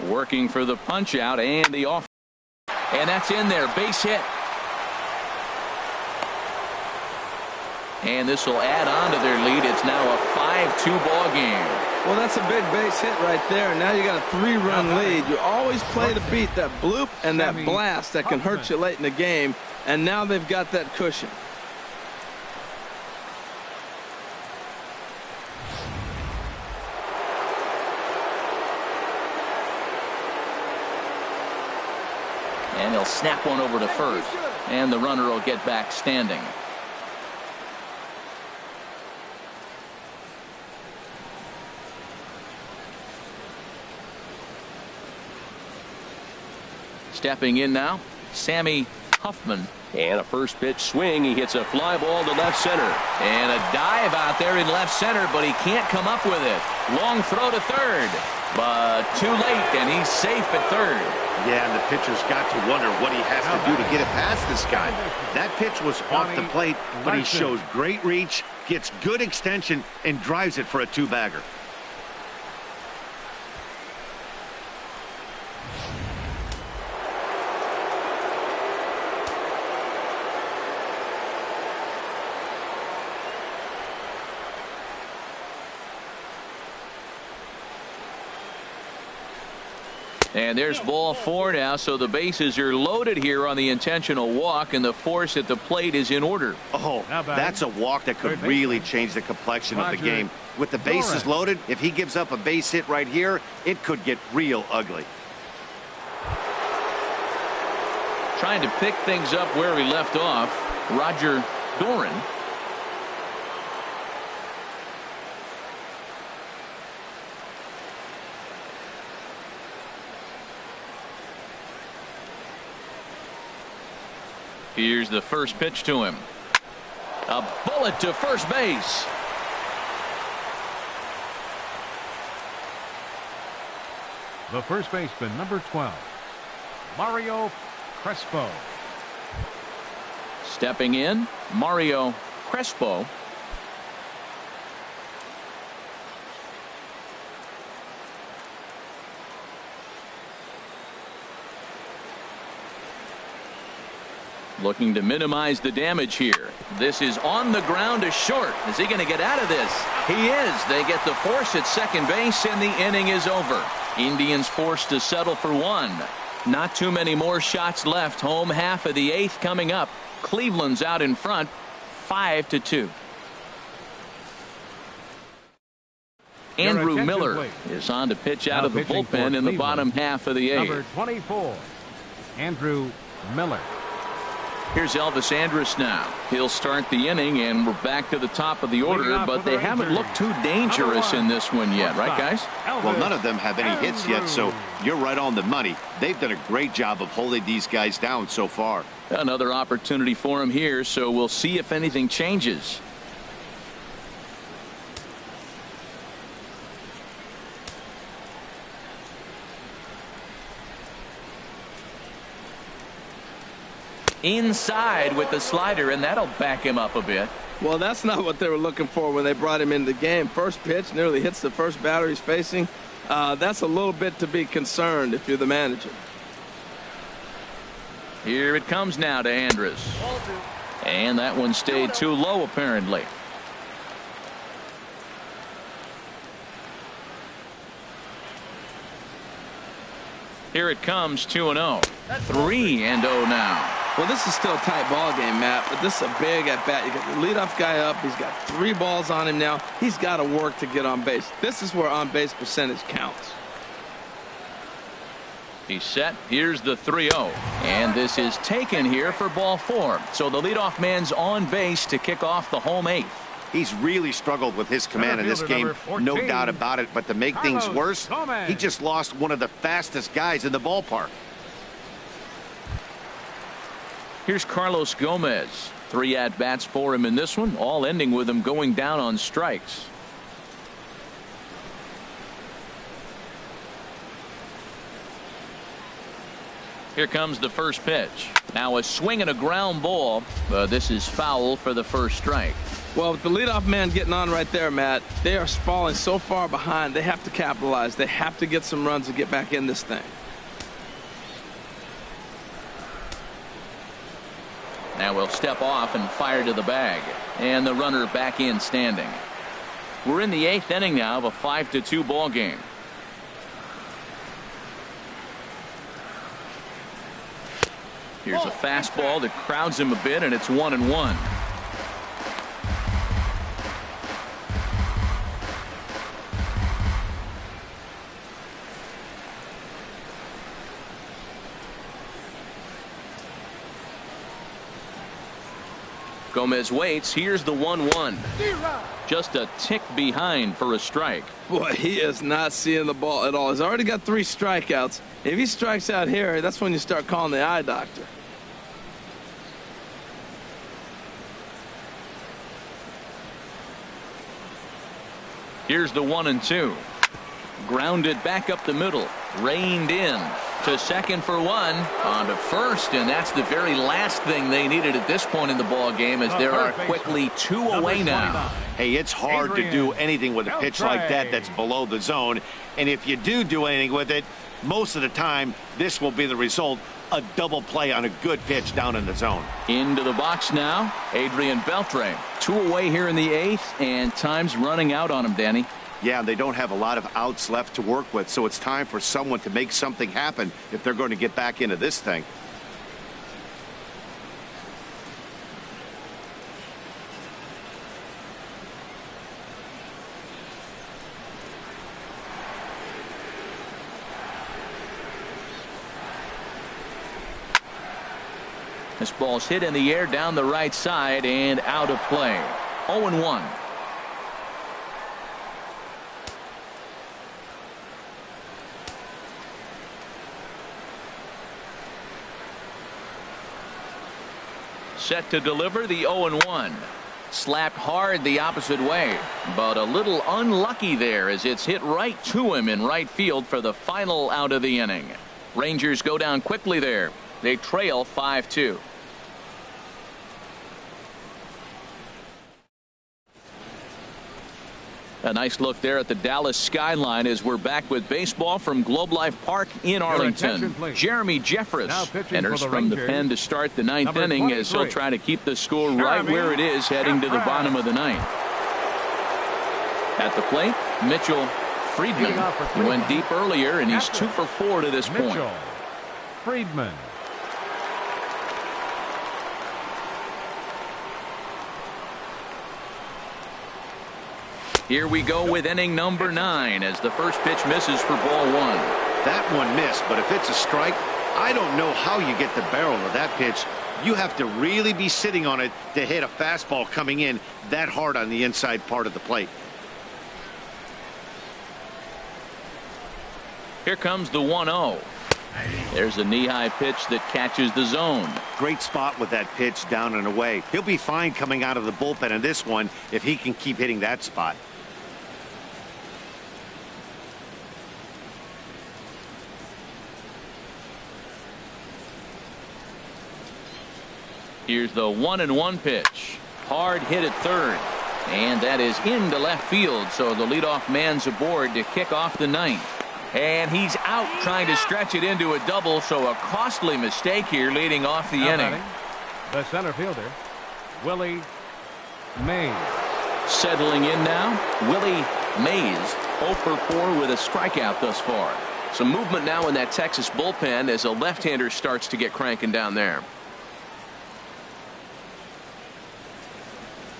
[SPEAKER 1] Working for the punch out and the off. And that's in there. Base hit. And this will add on to their lead. It's now a 5-2 ball game.
[SPEAKER 2] Well, that's a big base hit right there. Now you got a 3-run lead. You always play to beat that bloop and that blast that can hurt you late in the game. And now they've got that cushion.
[SPEAKER 1] And he'll snap one over to first. And the runner will get back standing. Stepping in now, Sammy Huffman.
[SPEAKER 5] And a first pitch swing. He hits a fly ball to left center.
[SPEAKER 1] And a dive out there in left center, but he can't come up with it. Long throw to third, but too late, and he's safe at third.
[SPEAKER 4] Yeah, and the pitcher's got to wonder what he has to do to get it past this guy. That pitch was off the plate, but he shows great reach, gets good extension, and drives it for a 2-bagger.
[SPEAKER 1] And there's ball 4 now, so the bases are loaded here on the intentional walk, and the force at the plate is in order.
[SPEAKER 4] Oh, that's a walk that could really change the complexion of the game. With the bases loaded, if he gives up a base hit right here, it could get real ugly.
[SPEAKER 1] Trying to pick things up where he left off, Roger Doran. Here's the first pitch to him. A bullet to first base.
[SPEAKER 3] The first baseman, number 12, Mario Crespo.
[SPEAKER 1] Stepping in, Mario Crespo. Looking to minimize the damage here. This is on the ground to short. Is he going to get out of this? He is. They get the force at second base, and the inning is over. Indians forced to settle for 1. Not too many more shots left. Home half of the 8th coming up. Cleveland's out in front, 5-2. Andrew Miller is on to pitch out of the bullpen in the bottom half of the 8th.
[SPEAKER 3] Number 24, Andrew Miller.
[SPEAKER 1] Here's Elvis Andrus now. He'll start the inning, and we're back to the top of the order, but they haven't looked too dangerous in this one yet, right, guys?
[SPEAKER 4] Well, none of them have any hits yet, so you're right on the money. They've done a great job of holding these guys down so far.
[SPEAKER 1] Another opportunity for him here, so we'll see if anything changes. Inside with the slider, and that'll back him up a bit.
[SPEAKER 2] Well, that's not what they were looking for when they brought him into the game. First pitch nearly hits the first batter he's facing. That's a little bit to be concerned if you're the manager.
[SPEAKER 1] Here it comes now to Andrus. And that one stayed too low, apparently. Here it comes, 2-0. 3-0 now.
[SPEAKER 2] Well, this is still a tight ball game, Matt, but this is a big at-bat. You got the leadoff guy up. He's got 3 balls on him now. He's got to work to get on base. This is where on-base percentage counts.
[SPEAKER 1] He's set. Here's the 3-0. And this is taken here for ball 4. So the leadoff man's on base to kick off the home 8th.
[SPEAKER 4] He's really struggled with his command in this game, no doubt about it. But to make things worse, he just lost one of the fastest guys in the ballpark.
[SPEAKER 1] Here's Carlos Gomez. 3 at-bats for him in this one, all ending with him going down on strikes. Here comes the first pitch. Now a swing and a ground ball. This is foul for the first strike.
[SPEAKER 2] Well, with the leadoff man getting on right there, Matt, they are falling so far behind. They have to capitalize. They have to get some runs to get back in this thing.
[SPEAKER 1] Now we'll step off and fire to the bag. And the runner back in standing. We're in the 8th inning now of a 5-2 ball game. Here's a fastball that crowds him a bit, and it's 1-1. Gomez waits. Here's the 1-1. Just a tick behind for a strike.
[SPEAKER 2] Boy, he is not seeing the ball at all. He's already got 3 strikeouts. If he strikes out here, that's when you start calling the eye doctor.
[SPEAKER 1] Here's the 1-2. Grounded back up the middle. Reined in to second for 1. On to first, and that's the very last thing they needed at this point in the ball game, as there are quickly 2 away now.
[SPEAKER 4] Hey, it's hard to do anything with a pitch like that that's below the zone. And if you do anything with it, most of the time, this will be the result. A double play on a good pitch down in the zone.
[SPEAKER 1] Into the box now, Adrian Beltre. 2 away here in the 8th, and time's running out on him, Danny.
[SPEAKER 4] Yeah, they don't have a lot of outs left to work with, so it's time for someone to make something happen if they're going to get back into this thing.
[SPEAKER 1] This ball's hit in the air down the right side and out of play. 0-1. Set to deliver the 0-1. Slapped hard the opposite way, but a little unlucky there as it's hit right to him in right field for the final out of the inning. Rangers go down quickly there. They trail 5-2. A nice look there at the Dallas skyline as we're back with baseball from Globe Life Park in Arlington. Jeremy Jeffress enters from the pen to start the 9th inning as he'll try to keep the score right where it is heading to the bottom of the 9th. At the plate, Mitchell Friedman. He went deep earlier and he's 2 for 4 to this point.
[SPEAKER 3] Friedman.
[SPEAKER 1] Here we go with inning number 9 as the first pitch misses for ball 1.
[SPEAKER 4] That one missed, but if it's a strike, I don't know how you get the barrel of that pitch. You have to really be sitting on it to hit a fastball coming in that hard on the inside part of the plate.
[SPEAKER 1] Here comes the 1-0. There's a knee-high pitch that catches the zone.
[SPEAKER 4] Great spot with that pitch down and away. He'll be fine coming out of the bullpen in this one if he can keep hitting that spot.
[SPEAKER 1] Here's the 1-1 pitch. Hard hit at third. And that is into left field, so the leadoff man's aboard to kick off the 9th. And he's out trying to stretch it into a double, so a costly mistake here leading off the inning.
[SPEAKER 3] The center fielder, Willie Mays.
[SPEAKER 1] Settling in now, Willie Mays, 0 for 4 with a strikeout thus far. Some movement now in that Texas bullpen as a left-hander starts to get cranking down there.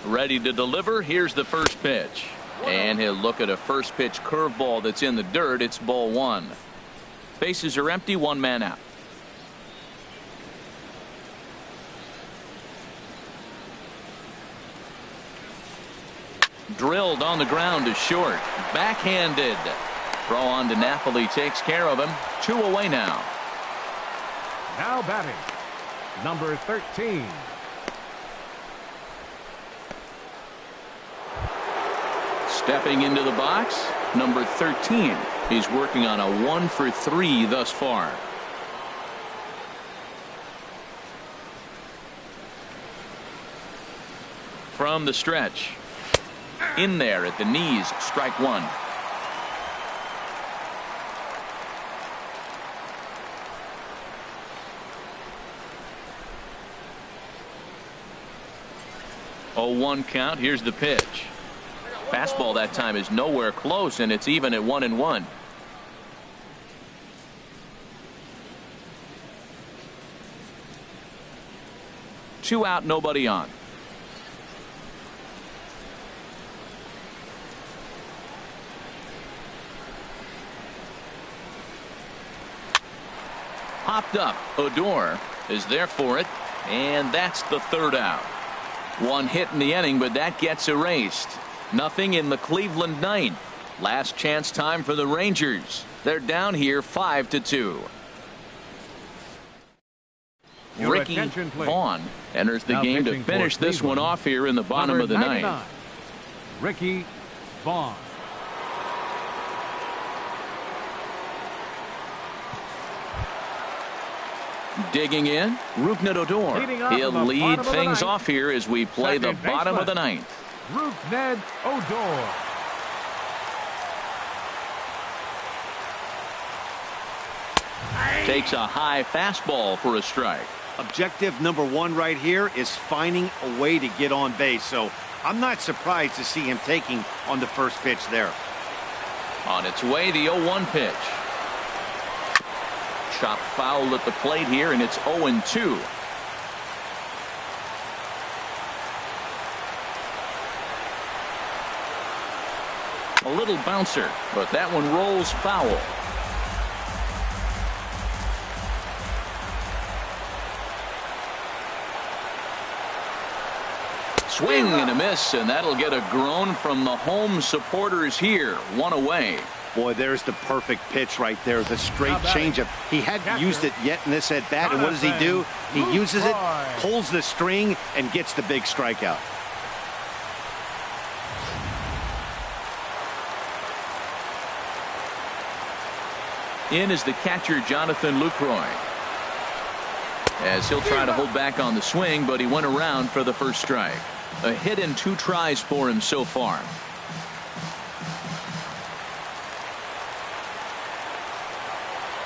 [SPEAKER 1] Ready to deliver. Here's the first pitch. And he'll look at a first pitch curveball that's in the dirt. It's ball 1. Bases are empty, one man out. Drilled on the ground to short. Backhanded. Throw on to Napoli takes care of him. 2 away now.
[SPEAKER 3] Now batting, number 13.
[SPEAKER 1] Stepping into the box, number 13. He's working on a 1 for 3 thus far. From the stretch. In there at the knees, strike 1. Oh, 1 count. Here's the pitch. Fastball that time is nowhere close, and it's even at 1-1. Two out, nobody on. Popped up. Odor is there for it, and that's the 3rd out. 1 hit in the inning, but that gets erased. Nothing in the Cleveland 9th. Last chance time for the Rangers. They're down here 5-2. Ricky Vaughn enters the game to finish this one off here in the bottom of the 9th.
[SPEAKER 3] Ricky Vaughn.
[SPEAKER 1] Digging in, Rougned Odor. He'll lead things off here as we play the bottom of the 9th.
[SPEAKER 3] Rougned Odor.
[SPEAKER 1] Takes a high fastball for a strike.
[SPEAKER 4] Objective number 1 right here is finding a way to get on base. So I'm not surprised to see him taking on the first pitch there.
[SPEAKER 1] On its way, the 0-1 pitch. Chop foul at the plate here, and it's 0-2. A little bouncer, but that one rolls foul. Swing and a miss, and that'll get a groan from the home supporters here. 1 away.
[SPEAKER 4] Boy, there's the perfect pitch right there. The straight changeup. He hadn't used it yet in this at bat, and what does he do? He uses it, pulls the string, and gets the big strikeout.
[SPEAKER 1] In is the catcher, Jonathan Lucroy. As he'll try to hold back on the swing, but he went around for the first strike. A hit and 2 tries for him so far.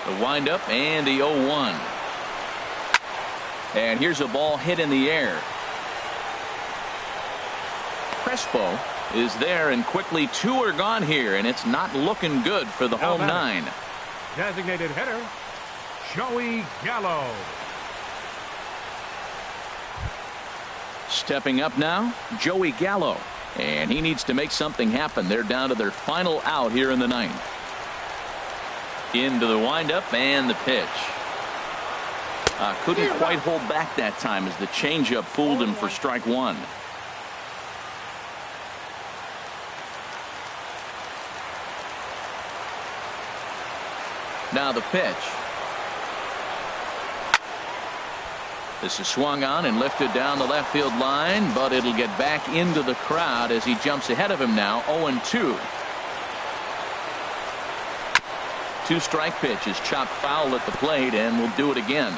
[SPEAKER 1] The windup and the 0-1. And here's a ball hit in the air. Crespo is there, and quickly 2 are gone here, and it's not looking good for the home 9.
[SPEAKER 3] Designated hitter, Joey Gallo.
[SPEAKER 1] Stepping up now, Joey Gallo. And he needs to make something happen. They're down to their final out here in the 9th. Into the windup and the pitch. Couldn't quite hold back that time as the changeup fooled him for strike 1. Now the pitch. This is swung on and lifted down the left field line, but it'll get back into the crowd as he jumps ahead of him now. 0-2. 2-strike pitch is chopped foul at the plate, and will do it again.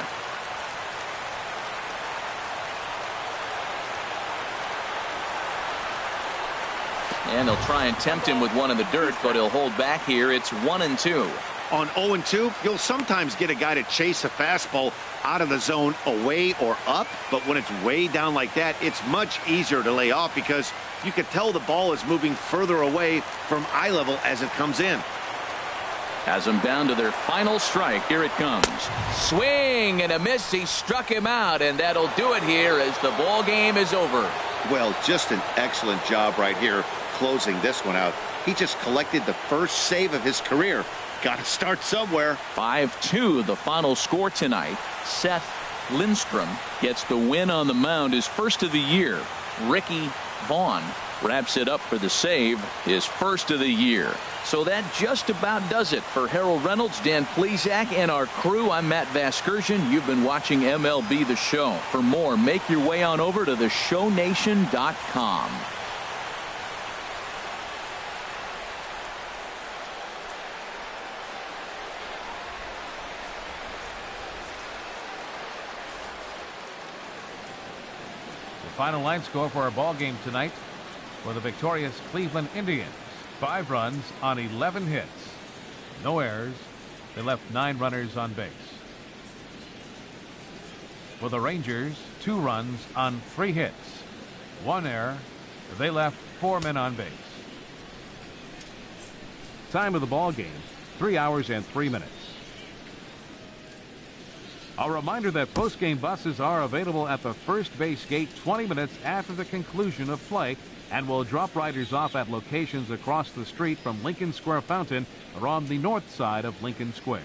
[SPEAKER 1] And they'll try and tempt him with one in the dirt, but he'll hold back here. It's 1-2.
[SPEAKER 4] On 0-2, you'll sometimes get a guy to chase a fastball out of the zone away or up, but when it's way down like that, it's much easier to lay off because you can tell the ball is moving further away from eye level as it comes in.
[SPEAKER 1] Has them down to their final strike. Here it comes. Swing and a miss. He struck him out, and that'll do it here as the ball game is over.
[SPEAKER 4] Well, just an excellent job right here closing this one out. He just collected the first save of his career. Got to start somewhere.
[SPEAKER 1] 5-2 the final score tonight. Seth Lindstrom gets the win on the mound, his first of the year. Ricky Vaughn wraps it up for the save, his first of the year. So that just about does it for Harold Reynolds, Dan Plesac, and our crew. I'm Matt Vasgersian. You've been watching MLB The Show. For more, make your way on over to theshownation.com.
[SPEAKER 3] Final line score for our ball game tonight for the victorious Cleveland Indians. 5 runs on 11 hits. No errors. They left 9 runners on base. For the Rangers, 2 runs on 3 hits. 1 error. They left 4 men on base. Time of the ball game, 3 hours and 3 minutes. A reminder that post-game buses are available at the first base gate 20 minutes after the conclusion of play and will drop riders off at locations across the street from Lincoln Square Fountain or on the north side of Lincoln Square.